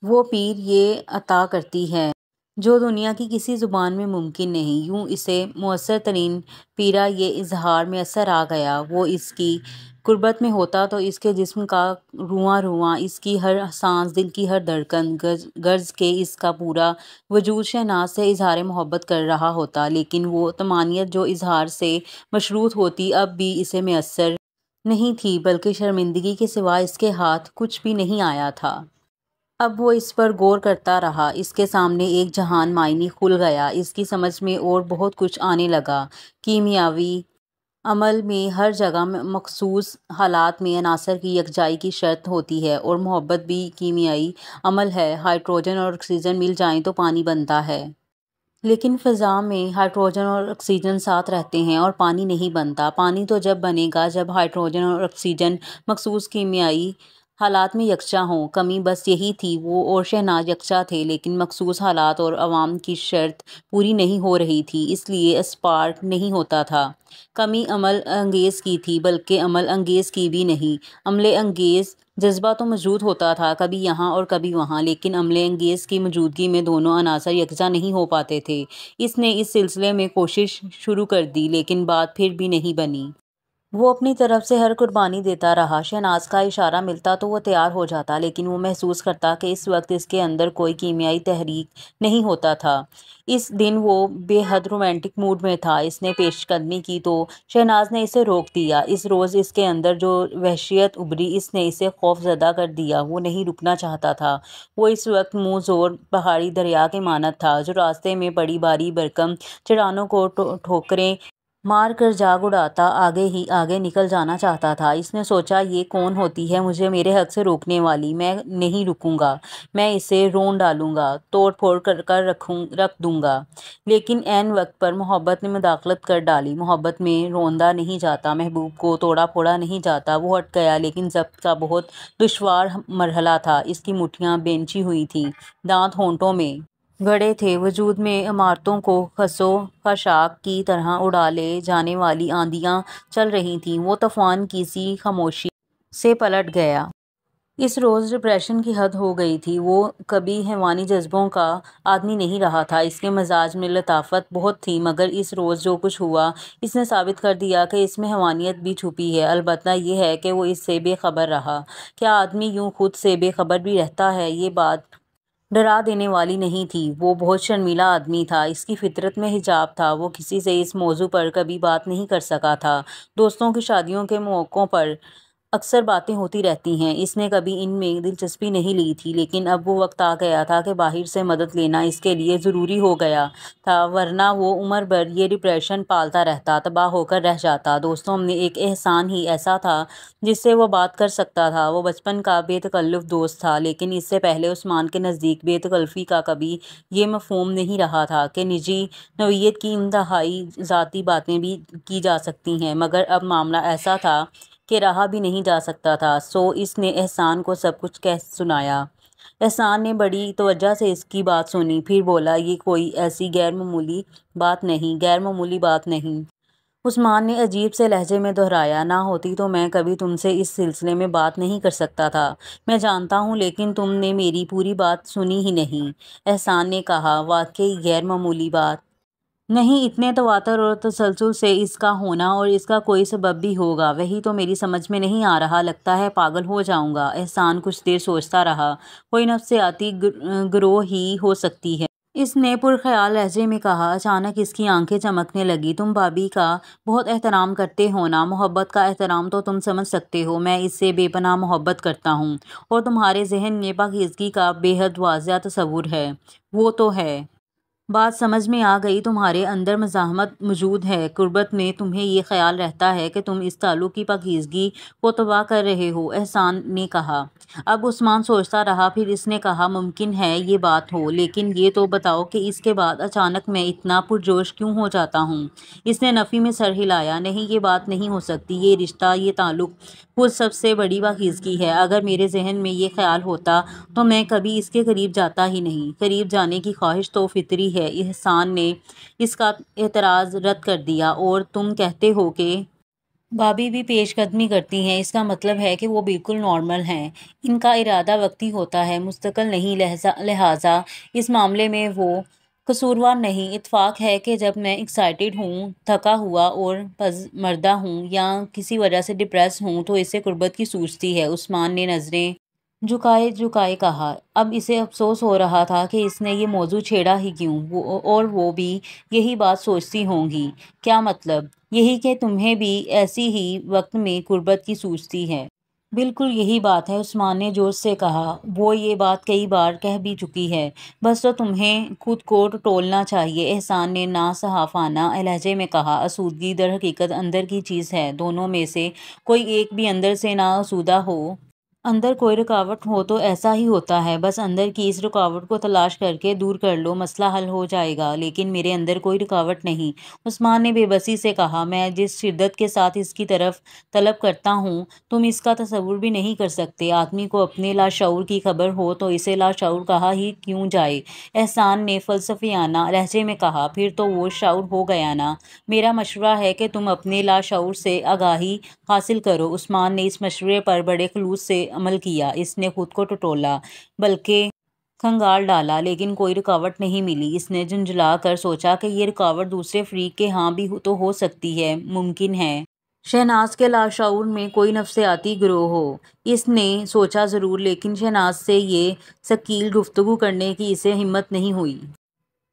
وہ پیر یہ عطا کرتی ہے جو دنیا کی کسی زبان میں ممکن نہیں۔ یوں اسے مؤثر ترین پیرا یہ اظہار میسر آ گیا۔ وہ اس کی قربت میں ہوتا تو اس کے جسم کا رواں رواں، اس کی ہر سانس، دل کی ہر دھڑکن، غرض کہ اس کا پورا وجود شہناز سے اظہار محبت کر رہا ہوتا۔ لیکن وہ طمانینت جو اظہار سے مشروط ہوتی اب بھی اسے میسر نہیں تھی، بلکہ شرمندگی کے سوا اس کے ہاتھ کچھ بھی نہیں آیا تھا۔ اب وہ اس پر غور کرتا رہا۔ اس کے سامنے ایک جہان معنی کھل گیا۔ اس کی سمجھ میں اور بہت کچھ آنے لگا۔ کیمیاوی عمل میں ہر جگہ مخصوص حالات میں عناصر کی یکجائی کی شرط ہوتی ہے، اور محبت بھی کیمیائی عمل ہے۔ ہائیڈروجن اور آکسیجن مل جائیں تو پانی بنتا ہے، لیکن فضا میں ہائیڈروجن اور آکسیجن ساتھ رہتے ہیں اور پانی نہیں بنتا۔ پانی تو جب بنے گا جب ہائیڈروجن اور آکسیجن مخصوص کیمیائی حالات میں یکجا ہوں۔ کمی بس یہی تھی، وہ اور شہناز یکجا تھے، لیکن مخصوص حالات اور عوامل کی شرط پوری نہیں ہو رہی تھی، اس لیے اسپارک نہیں ہوتا تھا۔ کمی عمل انگیز کی تھی، بلکہ عمل انگیز کی بھی نہیں، عمل انگیز جذبہ تو موجود ہوتا تھا، کبھی یہاں اور کبھی وہاں، لیکن عملے انگیز کی موجودگی میں دونوں عناصر یکجا نہیں ہو پاتے تھے۔ اس نے اس سلسلے میں کوشش شروع کر دی، لیکن بات پھر بھی نہیں بنی۔ وہ اپنی طرف سے ہر قربانی دیتا رہا۔ شہناز کا اشارہ ملتا تو وہ تیار ہو جاتا، لیکن وہ محسوس کرتا کہ اس وقت اس کے اندر کوئی کیمیائی تحریک نہیں ہوتا تھا۔ اس دن وہ بے حد رومانٹک موڈ میں تھا۔ اس نے پیش قدمی کی تو شہناز نے اسے روک دیا۔ اس روز اس کے اندر جو وحشیت ابھری، اس نے اسے خوف زدہ کر دیا۔ وہ نہیں رکنا چاہتا تھا۔ وہ اس وقت منہ زور پہاڑی دریا کے مانند تھا، جو راستے میں پڑی باری بھرکم چٹانوں کو ٹھوکریں مار کر جاگ اڑاتا آگے ہی آگے نکل جانا چاہتا تھا۔ اس نے سوچا، یہ کون ہوتی ہے مجھے میرے حق سے روکنے والی؟ میں نہیں رکوں گا، میں اسے رون ڈالوں گا، توڑ پھوڑ کر رکھ دوں گا۔ لیکن عین وقت پر محبت نے مداخلت کر ڈالی۔ محبت میں روندا نہیں جاتا، محبوب کو توڑا پھوڑا نہیں جاتا۔ وہ ہٹ گیا، لیکن ضبط کا بہت دشوار مرحلہ تھا۔ اس کی مٹھیاں بینچی ہوئی تھیں، دانت ہونٹوں میں گڑے تھے، وجود میں عمارتوں کو خس و خاشاک کی طرح اڑا لے جانے والی آندیاں چل رہی تھیں۔ وہ طوفان کی سی خاموشی سے پلٹ گیا۔ اس روز ڈپریشن کی حد ہو گئی تھی۔ وہ کبھی حیوانی جذبوں کا آدمی نہیں رہا تھا۔ اس کے مزاج میں لطافت بہت تھی، مگر اس روز جو کچھ ہوا، اس نے ثابت کر دیا کہ اس میں حیوانیت بھی چھپی ہے۔ البتہ یہ ہے کہ وہ اس سے بے خبر رہا۔ کیا آدمی یوں خود سے بے خبر بھی رہتا ہے؟ یہ بات ڈرا دینے والی نہیں تھی۔ وہ بہت شرمیلا آدمی تھا، اس کی فطرت میں حجاب تھا۔ وہ کسی سے اس موضوع پر کبھی بات نہیں کر سکا تھا۔ دوستوں کی شادیوں کے موقعوں پر اکثر باتیں ہوتی رہتی ہیں، اس نے کبھی ان میں دلچسپی نہیں لی تھی، لیکن اب وہ وقت آ گیا تھا کہ باہر سے مدد لینا اس کے لیے ضروری ہو گیا تھا، ورنہ وہ عمر بھر یہ ڈپریشن پالتا رہتا، تباہ ہو کر رہ جاتا۔ دوستوں میں ایک احسان ہی ایسا تھا جس سے وہ بات کر سکتا تھا۔ وہ بچپن کا بے تکلف دوست تھا، لیکن اس سے پہلے عثمان کے نزدیک بے تکلفی کا کبھی یہ مفہوم نہیں رہا تھا کہ نجی نوعیت کی انتہائی ذاتی باتیں بھی کی جا سکتی ہیں، مگر اب معاملہ ایسا تھا کہ رہا بھی نہیں جا سکتا تھا۔ سو اس نے احسان کو سب کچھ کہہ سنایا۔ احسان نے بڑی توجہ سے اس کی بات سنی، پھر بولا، یہ کوئی ایسی غیر معمولی بات نہیں۔ عثمان نے عجیب سے لہجے میں دہرایا، نہ ہوتی تو میں کبھی تم سے اس سلسلے میں بات نہیں کر سکتا تھا۔ میں جانتا ہوں، لیکن تم نے میری پوری بات سنی ہی نہیں۔ احسان نے کہا، واقعی غیر معمولی بات نہیں، اتنے تواتر اور تسلسل سے اس کا ہونا، اور اس کا کوئی سبب بھی ہوگا، وہی تو میری سمجھ میں نہیں آ رہا، لگتا ہے پاگل ہو جاؤں گا۔ احسان کچھ دیر سوچتا رہا، کوئی نفسیاتی گروہ ہی ہو سکتی ہے، اس نے پرخیال لہجے میں کہا۔ اچانک اس کی آنکھیں چمکنے لگی، تم بھابھی کا بہت احترام کرتے ہو نا؟ محبت کا احترام تو تم سمجھ سکتے ہو، میں اس سے بے پناہ محبت کرتا ہوں، اور تمہارے ذہن میں پاکیزگی کا بے حد واضح تصور ہے، وہ تو ہے۔ بات سمجھ میں آ گئی، تمہارے اندر مزاحمت موجود ہے، قربت میں تمہیں یہ خیال رہتا ہے کہ تم اس تعلق کی پاکیزگی کو تباہ کر رہے ہو، احسان نے کہا۔ اب عثمان سوچتا رہا، پھر اس نے کہا، ممکن ہے یہ بات ہو، لیکن یہ تو بتاؤ کہ اس کے بعد اچانک میں اتنا پرجوش کیوں ہو جاتا ہوں؟ اس نے نفی میں سر ہلایا، نہیں، یہ بات نہیں ہو سکتی، یہ رشتہ، یہ تعلق خود سب سے بڑی پاکیزگی ہے۔ اگر میرے ذہن میں یہ خیال ہوتا تو میں کبھی اس کے قریب جاتا ہی نہیں۔ قریب جانے کی خواہش تو فطری ہے۔ احسان نے اس کا اعتراض رد کر دیا، اور تم کہتے ہو کہ بھابھی بھی پیش قدمی کرتی ہیں، اس کا مطلب ہے کہ وہ بالکل نارمل ہیں، ان کا ارادہ وقتی ہوتا ہے، مستقل نہیں، لہٰذا اس معاملے میں وہ قصوروار نہیں۔ اتفاق ہے کہ جب میں ایکسائٹڈ ہوں، تھکا ہوا اور پژمردہ ہوں، یا کسی وجہ سے ڈپریس ہوں، تو اسے قربت کی سوچتی ہے۔ عثمان نے نظریں جھکائے کہا۔ اب اسے افسوس ہو رہا تھا کہ اس نے یہ موضوع چھیڑا ہی کیوں، اور وہ بھی یہی بات سوچتی ہوں گی۔ کیا مطلب؟ یہی کہ تمہیں بھی ایسی ہی وقت میں قربت کی سوچتی ہے۔ بالکل یہی بات ہے، عثمان نے جوش سے کہا۔ وہ یہ بات کئی بار کہہ بھی چکی ہے، بس تو تمہیں خود کو ٹٹولنا چاہیے، احسان نے ناصحافانہ لہجے میں کہا۔ آسودگی در حقیقت اندر کی چیز ہے، دونوں میں سے کوئی ایک بھی اندر سے نہ آسودہ ہو، اندر کوئی رکاوٹ ہو تو ایسا ہی ہوتا ہے، بس اندر کی اس رکاوٹ کو تلاش کر کے دور کر لو، مسئلہ حل ہو جائے گا۔ لیکن میرے اندر کوئی رکاوٹ نہیں، عثمان نے بے بسی سے کہا۔ میں جس شدت کے ساتھ اس کی طرف طلب کرتا ہوں، تم اس کا تصور بھی نہیں کر سکتے۔ آدمی کو اپنے لاشعور کی خبر ہو تو اسے لاشعور کہا ہی کیوں جائے، احسان نے فلسفیانہ لہجے میں کہا۔ پھر تو وہ شعور ہو گیا نا؟ میرا مشورہ ہے کہ تم اپنے لاشعور سے آگاہی حاصل کرو۔ عثمان نے اس مشورے پر بڑے خلوص سے عمل کیا۔ اس نے خود کو ٹٹولا بلکہ کھنگال ڈالا، لیکن کوئی رکاوٹ نہیں ملی۔ اس نے جھنجھلا کر سوچا کہ یہ رکاوٹ دوسرے فریق کے ہاں بھی تو ہو سکتی ہے، ممکن ہے شہناز کے لاشعور میں کوئی نفسیاتی گروہ ہو۔ اس نے سوچا ضرور، لیکن شہناز سے یہ ثقیل گفتگو کرنے کی اسے ہمت نہیں ہوئی۔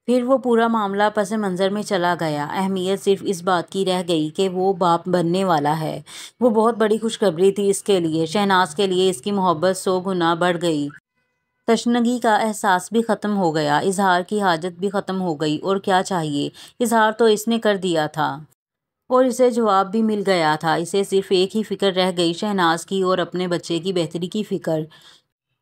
پھر وہ پورا معاملہ پس منظر میں چلا گیا۔ اہمیت صرف اس بات کی رہ گئی کہ وہ باپ بننے والا ہے۔ وہ بہت بڑی خوشخبری تھی اس کے لیے۔ شہناز کے لیے اس کی محبت 100 گنا بڑھ گئی۔ تشنگی کا احساس بھی ختم ہو گیا، اظہار کی حاجت بھی ختم ہو گئی۔ اور کیا چاہیے؟ اظہار تو اس نے کر دیا تھا اور اسے جواب بھی مل گیا تھا۔ اسے صرف ایک ہی فکر رہ گئی، شہناز کی اور اپنے بچے کی بہتری کی فکر۔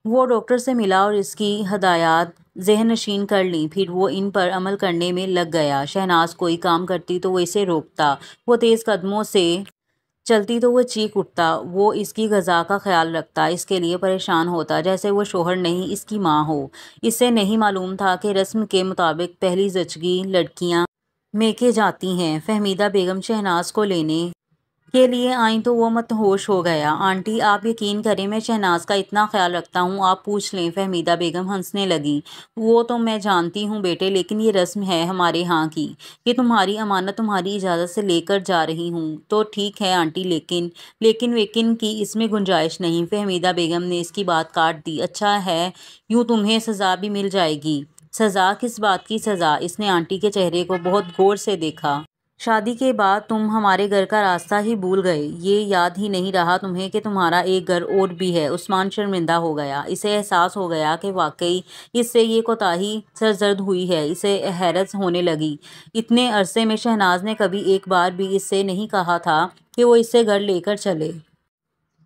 وہ ڈاکٹر سے ملا اور اس کی ہدایات ذہن نشین کر لیں، پھر وہ ان پر عمل کرنے میں لگ گیا۔ شہناز کوئی کام کرتی تو وہ اسے روکتا، وہ تیز قدموں سے چلتی تو وہ چیخ اٹھتا، وہ اس کی غذا کا خیال رکھتا، اس کے لیے پریشان ہوتا جیسے وہ شوہر نہیں اس کی ماں ہو۔ اسے نہیں معلوم تھا کہ رسم کے مطابق پہلی زچگی لڑکیاں میکے جاتی ہیں۔ فہمیدہ بیگم شہناز کو لینے کے لیے آئیں تو وہ مدہوش ہو گیا۔ آنٹی آپ یقین کریں میں شہناز کا اتنا خیال رکھتا ہوں، آپ پوچھ لیں۔ فہمیدہ بیگم ہنسنے لگیں۔ وہ تو میں جانتی ہوں بیٹے، لیکن یہ رسم ہے ہمارے ہاں کی، یہ تمہاری امانت تمہاری اجازت سے لے کر جا رہی ہوں۔ تو ٹھیک ہے آنٹی، لیکن کی اس میں گنجائش نہیں۔ فہمیدہ بیگم نے اس کی بات کاٹ دی۔ اچھا ہے، یوں تمہیں سزا بھی مل جائے گی۔ سزا؟ کس بات کی سزا؟ اس نے آنٹی کے چہرے کو بہت غور سے دیکھا۔ شادی کے بعد تم ہمارے گھر کا راستہ ہی بھول گئے، یہ یاد ہی نہیں رہا تمہیں کہ تمہارا ایک گھر اور بھی ہے۔ عثمان شرمندہ ہو گیا۔ اسے احساس ہو گیا کہ واقعی اس سے یہ کوتاہی سرزد ہوئی ہے۔ اسے حیرت ہونے لگی، اتنے عرصے میں شہناز نے کبھی ایک بار بھی اس سے نہیں کہا تھا کہ وہ اسے گھر لے کر چلے۔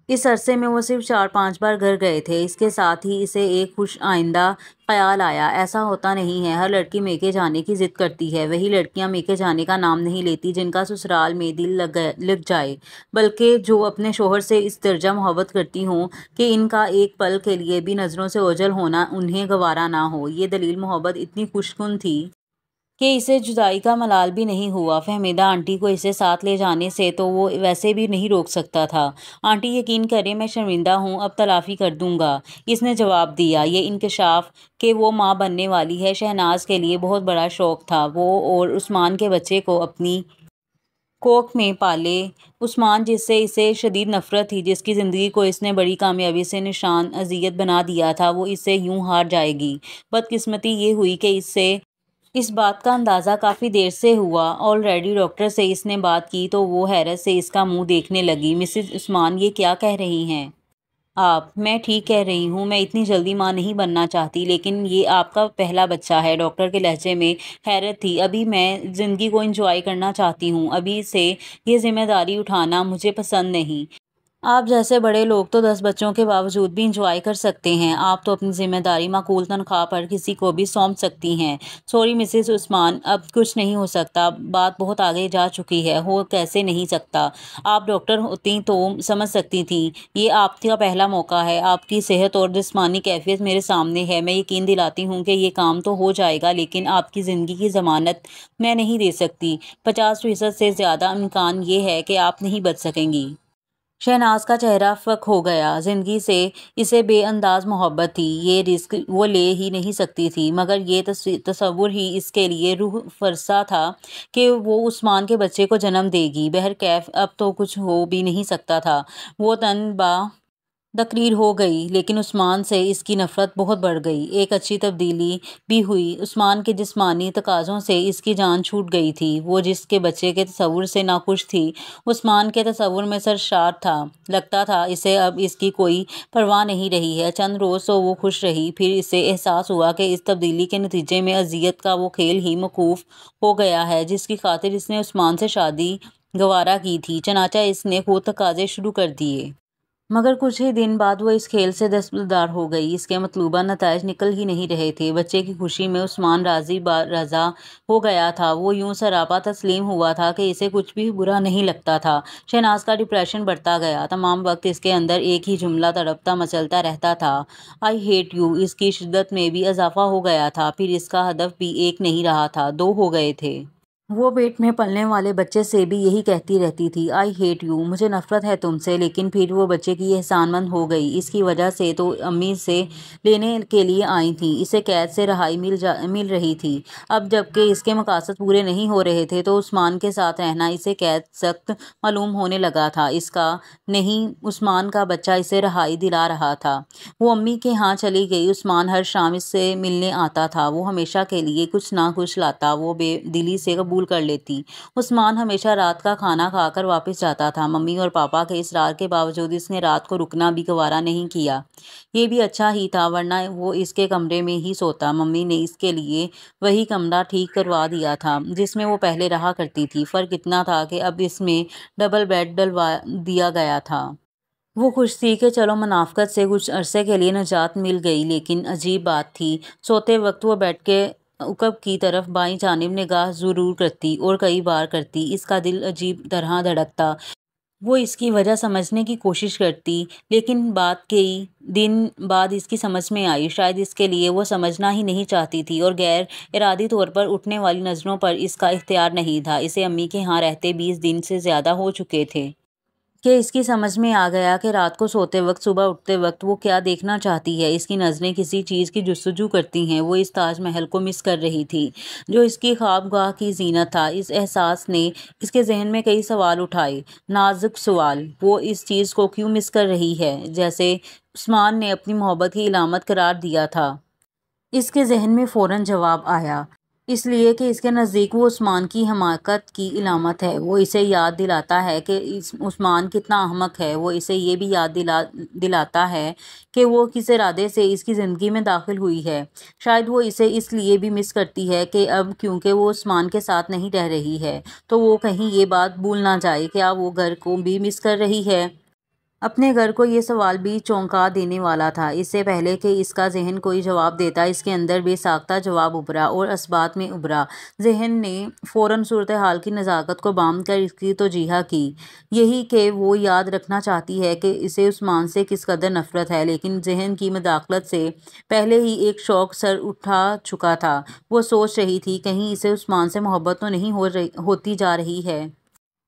اس عرصے میں وہ صرف 4-5 بار گھر گئے تھے۔ اس کے ساتھ ہی اسے ایک خوش آئندہ خیال آیا۔ ایسا ہوتا نہیں ہے، ہر لڑکی میکے جانے کی ضد کرتی ہے، وہی لڑکیاں میکے جانے کا نام نہیں لیتی جن کا سسرال میں دل لگ جائے، بلکہ جو اپنے شوہر سے اس درجہ محبت کرتی ہوں کہ ان کا ایک پل کے لیے بھی نظروں سے اوجھل ہونا انہیں گوارا نہ ہو۔ یہ دلیل محبت اتنی خوش کن تھی کہ اسے جدائی کا ملال بھی نہیں ہوا۔ فہمیدہ آنٹی کو اسے ساتھ لے جانے سے تو وہ ویسے بھی نہیں روک سکتا تھا۔ آنٹی یقین کریں میں شرمندہ ہوں، اب تلافی کر دوں گا، اس نے جواب دیا۔ یہ انکشاف کہ وہ ماں بننے والی ہے شہناز کے لیے بہت بڑا شوق تھا۔ وہ اور عثمان کے بچے کو اپنی کوکھ میں پالے۔ عثمان جس سے اسے شدید نفرت تھی، جس کی زندگی کو اس نے بڑی کامیابی سے نشان اذیت بنا دیا تھا، وہ اس سے یوں ہار جائے گی۔ بدقسمتی یہ ہوئی کہ اس سے اس بات کا اندازہ کافی دیر سے ہوا۔ آلریڈی ڈاکٹر سے اس نے بات کی تو وہ حیرت سے اس کا منہ دیکھنے لگی۔ مسز عثمان یہ کیا کہہ رہی ہیں آپ؟ میں ٹھیک کہہ رہی ہوں، میں اتنی جلدی ماں نہیں بننا چاہتی، لیکن یہ آپ کا پہلا بچہ ہے۔ ڈاکٹر کے لہجے میں حیرت تھی۔ ابھی میں زندگی کو انجوائے کرنا چاہتی ہوں، ابھی سے یہ ذمہ داری اٹھانا مجھے پسند نہیں۔ آپ جیسے بڑے لوگ تو 10 بچوں کے باوجود بھی انجوائے کر سکتے ہیں، آپ تو اپنی ذمہ داری معقول تنخواہ پر کسی کو بھی سونپ سکتی ہیں۔ سوری مسز عثمان، اب کچھ نہیں ہو سکتا، بات بہت آگے جا چکی ہے۔ ہو کیسے نہیں سکتا؟ آپ ڈاکٹر ہوتی تو سمجھ سکتی تھیں، یہ آپ کا پہلا موقع ہے، آپ کی صحت اور جسمانی کیفیت میرے سامنے ہے، میں یقین دلاتی ہوں کہ یہ کام تو ہو جائے گا، لیکن آپ کی زندگی کی ضمانت میں نہیں دے سکتی۔ 50% سے زیادہ امکان یہ ہے کہ آپ نہیں بچ سکیں گی۔ شہناز کا چہرہ فک ہو گیا۔ زندگی سے اسے بے انداز محبت تھی، یہ رسک وہ لے ہی نہیں سکتی تھی، مگر یہ تصور ہی اس کے لیے روح فرسا تھا کہ وہ عثمان کے بچے کو جنم دے گی۔ بہرکیف اب تو کچھ ہو بھی نہیں سکتا تھا۔ وہ تن با تقریر ہو گئی، لیکن عثمان سے اس کی نفرت بہت بڑھ گئی۔ ایک اچھی تبدیلی بھی ہوئی، عثمان کے جسمانی تقاضوں سے اس کی جان چھوٹ گئی تھی۔ وہ جس کے بچے کے تصور سے ناخوش تھی، عثمان کے تصور میں سرشار تھا۔ لگتا تھا اسے اب اس کی کوئی پرواہ نہیں رہی ہے۔ چند روز تو وہ خوش رہی، پھر اسے احساس ہوا کہ اس تبدیلی کے نتیجے میں اذیت کا وہ کھیل ہی موقوف ہو گیا ہے جس کی خاطر اس نے عثمان سے شادی گوارا کی تھی۔ چنانچہ اس نے خود تقاضے شروع کر دیے۔ مگر کچھ ہی دن بعد وہ اس کھیل سے دستبردار ہو گئی۔ اس کے مطلوبہ نتائج نکل ہی نہیں رہے تھے۔ بچے کی خوشی میں عثمان راضی رضا ہو گیا تھا۔ وہ یوں سراپا تسلیم ہوا تھا کہ اسے کچھ بھی برا نہیں لگتا تھا۔ شہناز کا ڈپریشن بڑھتا گیا۔ تمام وقت اس کے اندر ایک ہی جملہ تڑپتا مچلتا رہتا تھا، آئی ہیٹ یو۔ اس کی شدت میں بھی اضافہ ہو گیا تھا۔ پھر اس کا ہدف بھی ایک نہیں رہا تھا، 2 ہو گئے تھے۔ وہ پیٹ میں پلنے والے بچے سے بھی یہی کہتی رہتی تھی، آئی ہیٹ یو، مجھے نفرت ہے تم سے، لیکن پھر وہ بچے کی احسان مند ہو گئی۔ اس کی وجہ سے تو امی سے لینے کے لیے آئی تھیں، اسے قید سے رہائی مل رہی تھی۔ اب جبکہ اس کے مقاصد پورے نہیں ہو رہے تھے تو عثمان کے ساتھ رہنا اسے قید سخت معلوم ہونے لگا تھا۔ اس کا نہیں، عثمان کا بچہ اسے رہائی دلا رہا تھا۔ وہ امی کے ہاں چلی گئی۔ عثمان ہر شام اس سے ملنے آتا تھا۔ وہ ہمیشہ کے لیے کچھ نہ کچھ لاتا، وہ بے دلی سے قبول کر لیتی۔ عثمان ہمیشہ رات کا کھانا کھا کر واپس جاتا تھا۔ ممی اور پاپا کے اصرار کے باوجود اس نے رات کو رکنا بھی گوارا نہیں کیا۔ یہ بھی اچھا ہی تھا، ورنہ وہ اس کے کمرے میں ہی سوتا۔ ممی نے اس کے لیے وہی کمرہ ٹھیک کروا دیا تھا جس میں وہ پہلے رہا کرتی تھی۔ فرق اتنا تھا کہ اب اس میں ڈبل بیڈ ڈلوا دیا گیا تھا۔ وہ خوش تھی کہ چلو منافقت سے کچھ عرصے کے لیے نجات مل گئی، لیکن عجیب بات تھی، سوتے وقت وہ بیڈ کے عقب کی طرف بائیں جانب نگاہ ضرور کرتی اور کئی بار کرتی۔ اس کا دل عجیب طرح دھڑکتا۔ وہ اس کی وجہ سمجھنے کی کوشش کرتی، لیکن بات کئی دن بعد اس کی سمجھ میں آئی۔ شاید اس کے لیے وہ سمجھنا ہی نہیں چاہتی تھی اور غیر ارادی طور پر اٹھنے والی نظروں پر اس کا اختیار نہیں تھا۔ اسے امی کے ہاں رہتے 20 دن سے زیادہ ہو چکے تھے کہ اس کی سمجھ میں آ گیا کہ رات کو سوتے وقت، صبح اٹھتے وقت وہ کیا دیکھنا چاہتی ہے۔ اس کی نظریں کسی چیز کی جستجو کرتی ہیں۔ وہ اس تاج محل کو مس کر رہی تھی جو اس کی خوابگاہ کی زینت تھا۔ اس احساس نے اس کے ذہن میں کئی سوال اٹھائے، نازک سوال۔ وہ اس چیز کو کیوں مس کر رہی ہے جسے عثمان نے اپنی محبت کی علامت قرار دیا تھا؟ اس کے ذہن میں فوراً جواب آیا، اس لیے کہ اس کے نزدیک وہ عثمان کی حماقت کی علامت ہے۔ وہ اسے یاد دلاتا ہے کہ عثمان کتنا احمق ہے۔ وہ اسے یہ بھی یاد دلاتا ہے کہ وہ کس ارادے سے اس کی زندگی میں داخل ہوئی ہے۔ شاید وہ اسے اس لیے بھی مس کرتی ہے کہ اب کیونکہ وہ عثمان کے ساتھ نہیں رہ رہی ہے تو وہ کہیں یہ بات بھول نہ جائے، کیا وہ گھر کو بھی مس کر رہی ہے؟ اپنے گھر کو یہ سوال بھی چونکا دینے والا تھا۔ اس سے پہلے کہ اس کا ذہن کوئی جواب دیتا، اس کے اندر بے ساختہ جواب ابھرا اور اثبات میں ابھرا۔ ذہن نے فوراً صورتحال کی نزاکت کو بام کر اس کی توجیہ کی، یہی کہ وہ یاد رکھنا چاہتی ہے کہ اسے عثمان سے کس قدر نفرت ہے، لیکن ذہن کی مداخلت سے پہلے ہی ایک شوق سر اٹھا چکا تھا۔ وہ سوچ رہی تھی کہیں اسے عثمان سے محبت تو نہیں ہوتی جا رہی ہے۔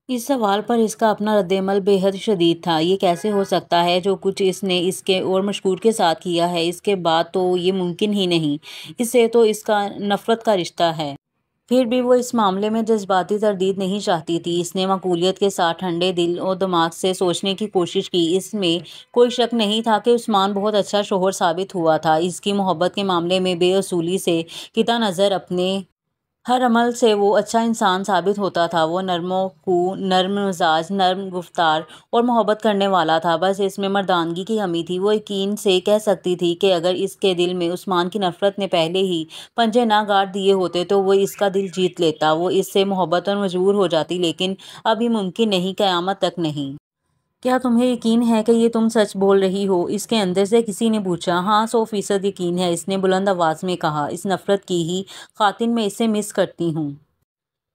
اس سوال پر اس کا اپنا رد عمل بے حد شدید تھا۔ یہ کیسے ہو سکتا ہے؟ جو کچھ اس نے اس کے اور مشکور کے ساتھ کیا ہے، اس کے بعد تو یہ ممکن ہی نہیں۔ اس سے تو اس کا نفرت کا رشتہ ہے۔ پھر بھی وہ اس معاملے میں جذباتی تردید نہیں چاہتی تھی۔ اس نے معقولیت کے ساتھ ٹھنڈے دل اور دماغ سے سوچنے کی کوشش کی۔ اس میں کوئی شک نہیں تھا کہ عثمان بہت اچھا شوہر ثابت ہوا تھا۔ اس کی محبت کے معاملے میں بے اصولی سے قطع نظر، اپنے ہر عمل سے وہ اچھا انسان ثابت ہوتا تھا۔ وہ نرم خو، نرم مزاج، نرم گفتار اور محبت کرنے والا تھا، بس اس میں مردانگی کی کمی تھی۔ وہ یقین سے کہہ سکتی تھی کہ اگر اس کے دل میں عثمان کی نفرت نے پہلے ہی پنجے نہ گاڑ دیے ہوتے تو وہ اس کا دل جیت لیتا، وہ اس سے محبت پر مجبور ہو جاتی، لیکن اب یہ ممکن نہیں، قیامت تک نہیں۔ کیا تمہیں یقین ہے کہ یہ تم سچ بول رہی ہو؟ اس کے اندر سے کسی نے پوچھا۔ ہاں، 100% یقین ہے، اس نے بلند آواز میں کہا۔ اس نفرت کی ہی خاطر میں اسے مس کرتی ہوں۔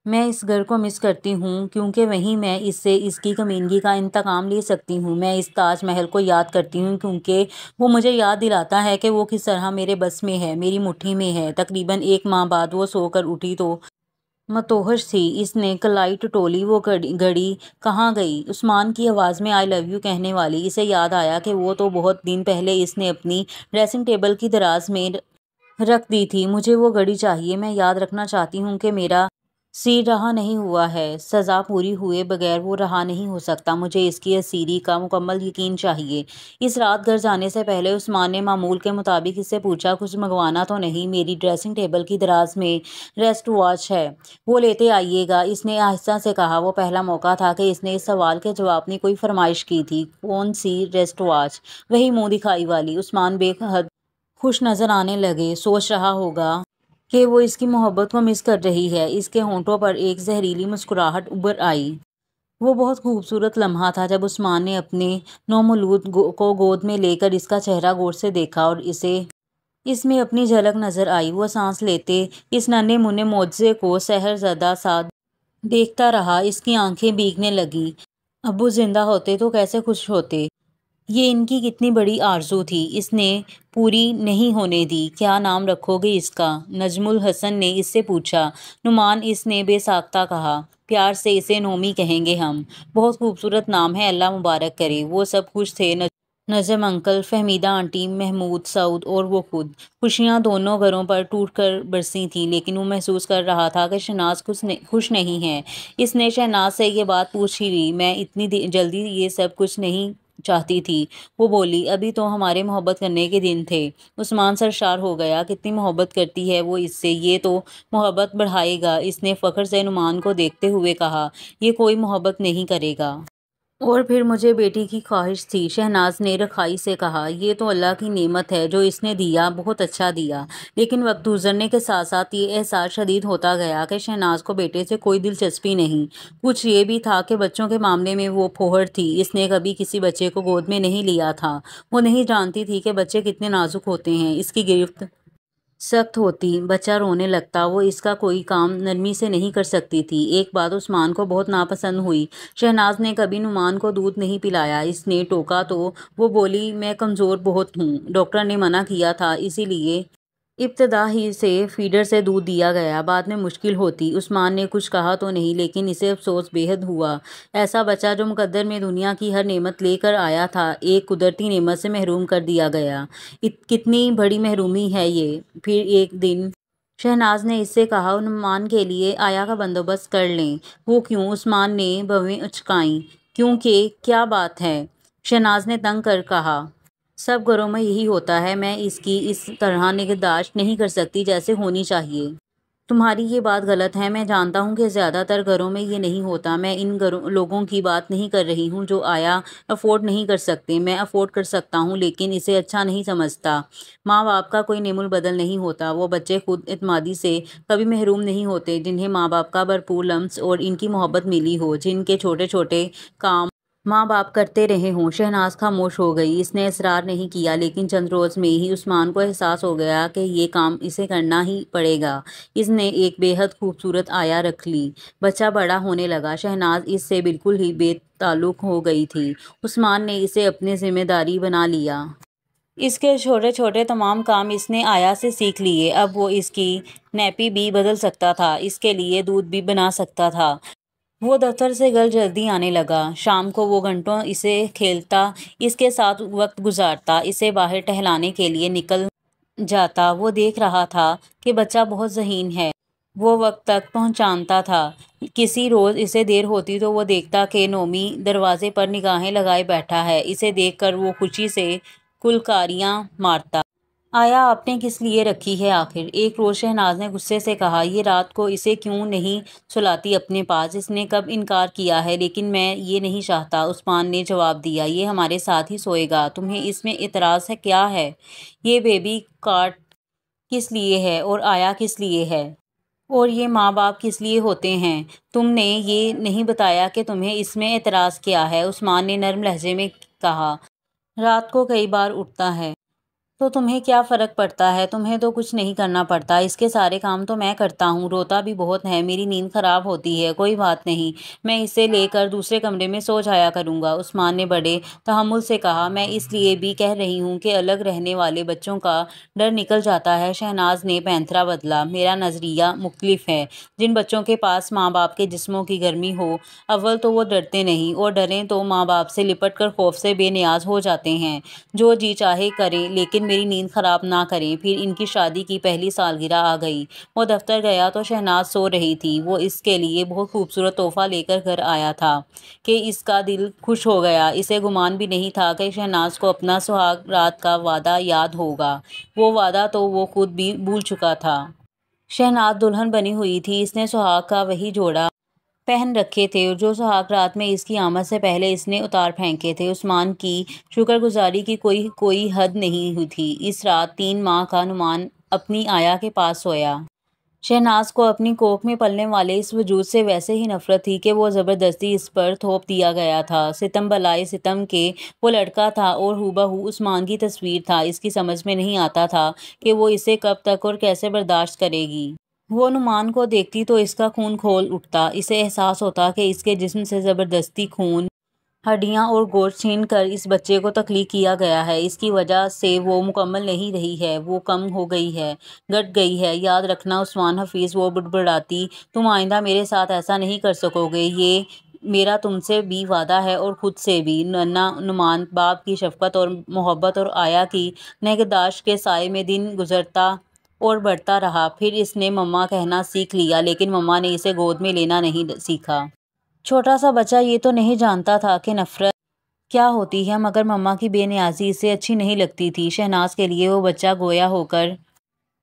میں اس گھر کو مس کرتی ہوں کیونکہ وہیں میں اس سے اس کی کمینگی کا انتقام لے سکتی ہوں۔ میں اس تاج محل کو یاد کرتی ہوں کیونکہ وہ مجھے یاد دلاتا ہے کہ وہ کس طرح میرے بس میں ہے، میری مٹھی میں ہے۔ تقریباً 1 ماہ بعد وہ سو کر اٹھی تو متوحش تھی۔ اس نے کلائی ٹٹولی، وہ گھڑی کہاں گئی؟ عثمان کی آواز میں آئی لو یو کہنے والی۔ اسے یاد آیا کہ وہ تو بہت دن پہلے اس نے اپنی ڈریسنگ ٹیبل کی دراز میں رکھ دی تھی۔ مجھے وہ گھڑی چاہیے، میں یاد رکھنا چاہتی ہوں کہ میرا اسیر رہا نہیں ہوا ہے، سزا پوری ہوئے بغیر وہ رہا نہیں ہو سکتا۔ مجھے اس کی اسیری کا مکمل یقین چاہیے۔ اس رات گھر جانے سے پہلے عثمان نے معمول کے مطابق اس سے پوچھا، کچھ منگوانا تو نہیں؟ میری ڈریسنگ ٹیبل کی دراز میں ریسٹ واچ ہے، وہ لیتے آئیے گا، اس نے آہستہ سے کہا۔ وہ پہلا موقع تھا کہ اس نے اس سوال کے جواب میں کوئی فرمائش کی تھی۔ کون سی ریسٹ واچ؟ وہی منہ دکھائی والی۔ عثمان بے حد خوش نظر آنے لگے۔ سوچ رہا ہوگا کہ وہ اس کی محبت کو مس کر رہی ہے۔ اس کے ہونٹوں پر ایک زہریلی مسکراہٹ ابھر آئی۔ وہ بہت خوبصورت لمحہ تھا جب عثمان نے اپنے نومولود کو گود میں لے کر اس کا چہرہ غور سے دیکھا اور اسے اس میں اپنی جھلک نظر آئی۔ وہ سانس لیتے اس ننھے منھے معجزے کو سحر زدہ سا دیکھتا رہا۔ اس کی آنکھیں بھیگنے لگیں۔ ابو زندہ ہوتے تو کیسے خوش ہوتے۔ یہ ان کی کتنی بڑی آرزو تھی، اس نے پوری نہیں ہونے دی۔ کیا نام رکھو گے اس کا؟ نجم الحسن نے اس سے پوچھا۔ نعمان، اس نے بے ساختہ کہا۔ پیار سے اسے نومی کہیں گے ہم۔ بہت خوبصورت نام ہے، اللہ مبارک کرے۔ وہ سب خوش تھے، نجم انکل، فہمیدہ آنٹی، محمود، سعود اور وہ خود۔ خوشیاں دونوں گھروں پر ٹوٹ کر برسی تھیں، لیکن وہ محسوس کر رہا تھا کہ شہناز خوش نہیں ہے۔ اس نے شہناز سے یہ بات پوچھ ہی لی۔ میں اتنی جلدی یہ سب کچھ نہیں چاہتی تھی، وہ بولی۔ ابھی تو ہمارے محبت کرنے کے دن تھے۔ عثمان سرشار ہو گیا۔ کتنی محبت کرتی ہے وہ اس سے، یہ تو محبت بڑھائے گا۔ اس نے فخر سے نعمان کو دیکھتے ہوئے کہا، یہ کوئی محبت نہیں کرے گا۔ اور پھر مجھے بیٹی کی خواہش تھی، شہناز نے رخائی سے کہا۔ یہ تو اللہ کی نعمت ہے جو اس نے دیا، بہت اچھا دیا۔ لیکن وقت گزرنے کے ساتھ ساتھ یہ احساس شدید ہوتا گیا کہ شہناز کو بیٹے سے کوئی دلچسپی نہیں۔ کچھ یہ بھی تھا کہ بچوں کے معاملے میں وہ پھوہڑ تھی، اس نے کبھی کسی بچے کو گود میں نہیں لیا تھا۔ وہ نہیں جانتی تھی کہ بچے کتنے نازک ہوتے ہیں، اس کی گرفت سخت ہوتی، بچہ رونے لگتا، وہ اس کا کوئی کام نرمی سے نہیں کر سکتی تھی۔ ایک بات عثمان کو بہت ناپسند ہوئی، شہناز نے کبھی نعمان کو دودھ نہیں پلایا۔ اس نے ٹوکا تو وہ بولی، میں کمزور بہت ہوں، ڈاکٹر نے منع کیا تھا، اسی لیے ابتدا ہی سے فیڈر سے دودھ دیا گیا، بعد میں مشکل ہوتی۔ عثمان نے کچھ کہا تو نہیں، لیکن اسے افسوس بے حد ہوا۔ ایسا بچہ جو مقدر میں دنیا کی ہر نعمت لے کر آیا تھا، ایک قدرتی نعمت سے محروم کر دیا گیا۔ کتنی بڑی محرومی ہے یہ۔ پھر ایک دن شہناز نے اس سے کہا، نعمان کے لیے آیا کا بندوبست کر لیں۔ وہ کیوں؟ عثمان نے بھویں اچکائیں۔ کیونکہ کیا بات ہے؟ شہناز نے تنگ کر کہا۔ سب گھروں میں یہی ہوتا ہے، میں اس کی اس طرح نگہداشت نہیں کر سکتی جیسے ہونی چاہیے۔ تمہاری یہ بات غلط ہے، میں جانتا ہوں کہ زیادہ تر گھروں میں یہ نہیں ہوتا۔ میں ان لوگوں کی بات نہیں کر رہی ہوں جو آیا افورڈ نہیں کر سکتے۔ میں افورڈ کر سکتا ہوں، لیکن اسے اچھا نہیں سمجھتا۔ ماں باپ کا کوئی نعم البدل نہیں ہوتا، وہ بچے خود اعتمادی سے کبھی محروم نہیں ہوتے جنہیں ماں باپ کا بھرپور لمس اور ان کی محبت ملی ہو، جن کے چھوٹے چھوٹے کام ماں باپ کرتے رہے ہوں۔ شہناز خاموش ہو گئی، اس نے اصرار نہیں کیا، لیکن چند روز میں ہی عثمان کو احساس ہو گیا کہ یہ کام اسے کرنا ہی پڑے گا۔ اس نے ایک بے حد خوبصورت آیا رکھ لی۔ بچہ بڑا ہونے لگا، شہناز اس سے بالکل ہی بے تعلق ہو گئی تھی۔ عثمان نے اسے اپنی ذمہ داری بنا لیا۔ اس کے چھوٹے چھوٹے تمام کام اس نے آیا سے سیکھ لیے۔ اب وہ اس کی نیپی بھی بدل سکتا تھا، اس کے لیے دودھ بھی بنا سکتا تھا۔ وہ دفتر سے گھر جلدی آنے لگا۔ شام کو وہ گھنٹوں اسے کھیلتا، اس کے ساتھ وقت گزارتا، اسے باہر ٹہلانے کے لیے نکل جاتا۔ وہ دیکھ رہا تھا کہ بچہ بہت ذہین ہے، وہ وقت تک پہچانتا تھا۔ کسی روز اسے دیر ہوتی تو وہ دیکھتا کہ نومی دروازے پر نگاہیں لگائے بیٹھا ہے، اسے دیکھ کر وہ خوشی سے کلکاریاں مارتا۔ آیا آپ نے کس لیے رکھی ہے آخر؟ ایک روز شہناز نے غصے سے کہا۔ یہ رات کو اسے کیوں نہیں سلاتی اپنے پاس؟ اس نے کب انکار کیا ہے؟ لیکن میں یہ نہیں چاہتا، عثمان نے جواب دیا۔ یہ ہمارے ساتھ ہی سوئے گا، تمہیں اس میں اعتراض ہے کیا ہے؟ یہ بیبی کاٹ کس لیے ہے اور آیا کس لیے ہے؟ اور یہ ماں باپ کس لیے ہوتے ہیں؟ تم نے یہ نہیں بتایا کہ تمہیں اس میں اعتراض کیا ہے، عثمان نے نرم لہجے میں کہا۔ رات کو کئی بار اٹھتا ہے تو تمہیں کیا فرق پڑتا ہے؟ تمہیں تو کچھ نہیں کرنا پڑتا، اس کے سارے کام تو میں کرتا ہوں۔ روتا بھی بہت ہے، میری نیند خراب ہوتی ہے۔ کوئی بات نہیں، میں اسے لے کر دوسرے کمرے میں سو جایا کروں گا، عثمان نے بڑے تحمل سے کہا۔ میں اس لیے بھی کہہ رہی ہوں کہ الگ رہنے والے بچوں کا ڈر نکل جاتا ہے، شہناز نے پینترا بدلا۔ میرا نظریہ مختلف ہے۔ جن بچوں کے پاس ماں باپ کے جسموں کی گرمی ہو، اول تو وہ ڈرتے نہیں، اور ڈریں تو ماں باپ سے لپٹ کر خوف سے بے نیاز ہو جاتے ہیں۔ جو جی چاہے کریں، لیکن میری نیند خراب نہ کریں۔ پھر ان کی شادی کی پہلی سالگرہ آ گئی۔ وہ دفتر گیا تو شہناز سو رہی تھی۔ وہ اس کے لیے بہت خوبصورت تحفہ لے کر گھر آیا تھا کہ اس کا دل خوش ہو گیا۔ اسے گمان بھی نہیں تھا کہ شہناز کو اپنا سہاگ رات کا وعدہ یاد ہوگا۔ وہ وعدہ تو وہ خود بھی بھول چکا تھا۔ شہناز دلہن بنی ہوئی تھی، اس نے سہاگ کا وہی جوڑا پہن رکھے تھے جو سہاگ رات میں اس کی آمد سے پہلے اس نے اتار پھینکے تھے۔ عثمان کی شکر گزاری کی کوئی حد نہیں تھی۔ اس رات 3 ماہ کا نعمان اپنی آیا کے پاس سویا۔ شہناز کو اپنی کوکھ میں پلنے والے اس وجود سے ویسے ہی نفرت تھی کہ وہ زبردستی اس پر تھوپ دیا گیا تھا۔ ستم بالائے ستم کہ وہ لڑکا تھا اور ہو بہو عثمان کی تصویر تھا۔ اس کی سمجھ میں نہیں آتا تھا کہ وہ اسے کب تک اور کیسے برداشت کرے گی۔ وہ نعمان کو دیکھتی تو اس کا خون کھول اٹھتا، اسے احساس ہوتا کہ اس کے جسم سے زبردستی خون ہڈیاں اور گوشت چھین کر اس بچے کو تخلیق کیا گیا ہے۔ اس کی وجہ سے وہ مکمل نہیں رہی ہے، وہ کم ہو گئی ہے، گھٹ گئی ہے۔ یاد رکھنا عثمان حفیظ، وہ بڑبڑاتی، تم آئندہ میرے ساتھ ایسا نہیں کر سکو گے، یہ میرا تم سے بھی وعدہ ہے اور خود سے بھی۔ ننھا نعمان باپ کی شفقت اور محبت اور آیا کی نگہداشت کے سائے میں دن گزرتا اور بڑھتا رہا۔ پھر اس نے مما کہنا سیکھ لیا، لیکن مما نے اسے گود میں لینا نہیں سیکھا۔ چھوٹا سا بچہ یہ تو نہیں جانتا تھا کہ نفرت کیا ہوتی ہے، مگر مما کی بے نیازی اسے اچھی نہیں لگتی تھی۔ شہناز کے لیے وہ بچہ گویا ہو کر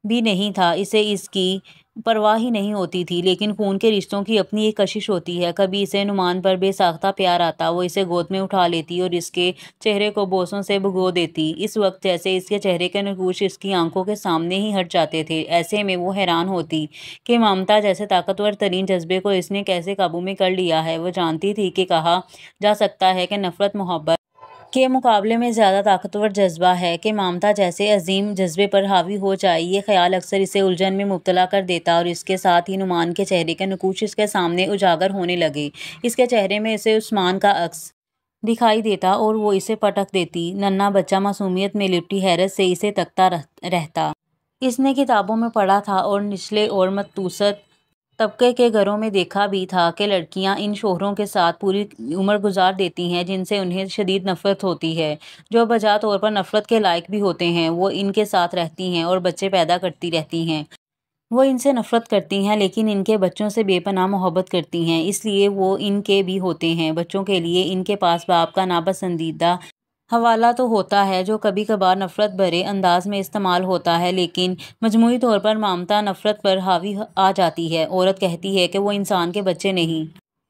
بھی نہیں تھا، اسے اس کی پرواہ ہی نہیں ہوتی تھی، لیکن خون کے رشتوں کی اپنی ایک کشش ہوتی ہے۔ کبھی اسے نعمان پر بے ساختہ پیار آتا، وہ اسے گود میں اٹھا لیتی اور اس کے چہرے کو بوسوں سے بھگو دیتی، اس وقت جیسے اس کے چہرے کے نقوش اس کی آنکھوں کے سامنے ہی ہٹ جاتے تھے۔ ایسے میں وہ حیران ہوتی کہ ممتا جیسے طاقتور ترین جذبے کو اس نے کیسے قابو میں کر لیا ہے۔ وہ جانتی تھی کہ کہا جا سکتا ہے کہ نفرت محبت کے مقابلے میں زیادہ طاقتور جذبہ ہے، کہ ممتا جیسے عظیم جذبے پر حاوی ہو جائے۔ یہ خیال اکثر اسے الجھن میں مبتلا کر دیتا اور اس کے ساتھ ہی نعمان کے چہرے کے نقوش اس کے سامنے اجاگر ہونے لگے۔ اس کے چہرے میں اسے عثمان کا عکس دکھائی دیتا اور وہ اسے پٹخ دیتی۔ ننھا بچہ معصومیت میں لپٹی حیرت سے اسے تکتا رہتا۔ اس نے کتابوں میں پڑھا تھا اور نچلے اور متوسط طبقے کے گھروں میں دیکھا بھی تھا کہ لڑکیاں ان شوہروں کے ساتھ پوری عمر گزار دیتی ہیں جن سے انہیں شدید نفرت ہوتی ہے، جو بجا طور پر نفرت کے لائق بھی ہوتے ہیں۔ وہ ان کے ساتھ رہتی ہیں اور بچے پیدا کرتی رہتی ہیں۔ وہ ان سے نفرت کرتی ہیں لیکن ان کے بچوں سے بے پناہ محبت کرتی ہیں، اس لیے وہ ان کے بھی ہوتے ہیں۔ بچوں کے لیے ان کے پاس باپ کا ناپسندیدہ حوالہ تو ہوتا ہے جو کبھی کبھار نفرت بھرے انداز میں استعمال ہوتا ہے، لیکن مجموعی طور پر ممتا نفرت پر حاوی آ جاتی ہے۔ عورت کہتی ہے کہ وہ انسان کے بچے نہیں،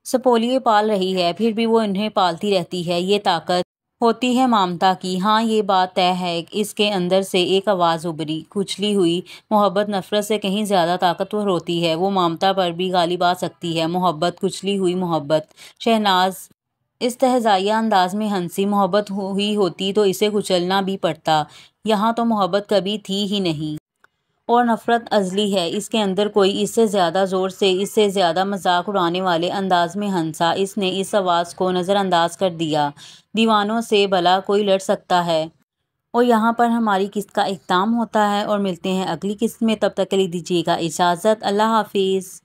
سپولیے پال رہی ہے، پھر بھی وہ انہیں پالتی رہتی ہے۔ یہ طاقت ہوتی ہے ممتا کی۔ ہاں یہ بات طے ہے، اس کے اندر سے ایک آواز ابھری، کچلی ہوئی محبت نفرت سے کہیں زیادہ طاقتور ہوتی ہے، وہ ممتا پر بھی غالب آ سکتی ہے۔ محبت، کچلی ہوئی محبت۔ شہناز استہزائیہ انداز میں ہنسی۔ محبت ہوئی ہوتی تو اسے کچلنا بھی پڑتا، یہاں تو محبت کبھی تھی ہی نہیں۔ اور نفرت ازلی ہے، اس کے اندر کوئی اس سے زیادہ زور سے، اس سے زیادہ مذاق اڑانے والے انداز میں ہنسا۔ اس نے اس آواز کو نظر انداز کر دیا۔ دیوانوں سے بھلا کوئی لڑ سکتا ہے؟ اور یہاں پر ہماری قسط کا اختتام ہوتا ہے اور ملتے ہیں اگلی قسط میں، تب تک کے لیے دیجیے گا اجازت۔ اللہ حافظ۔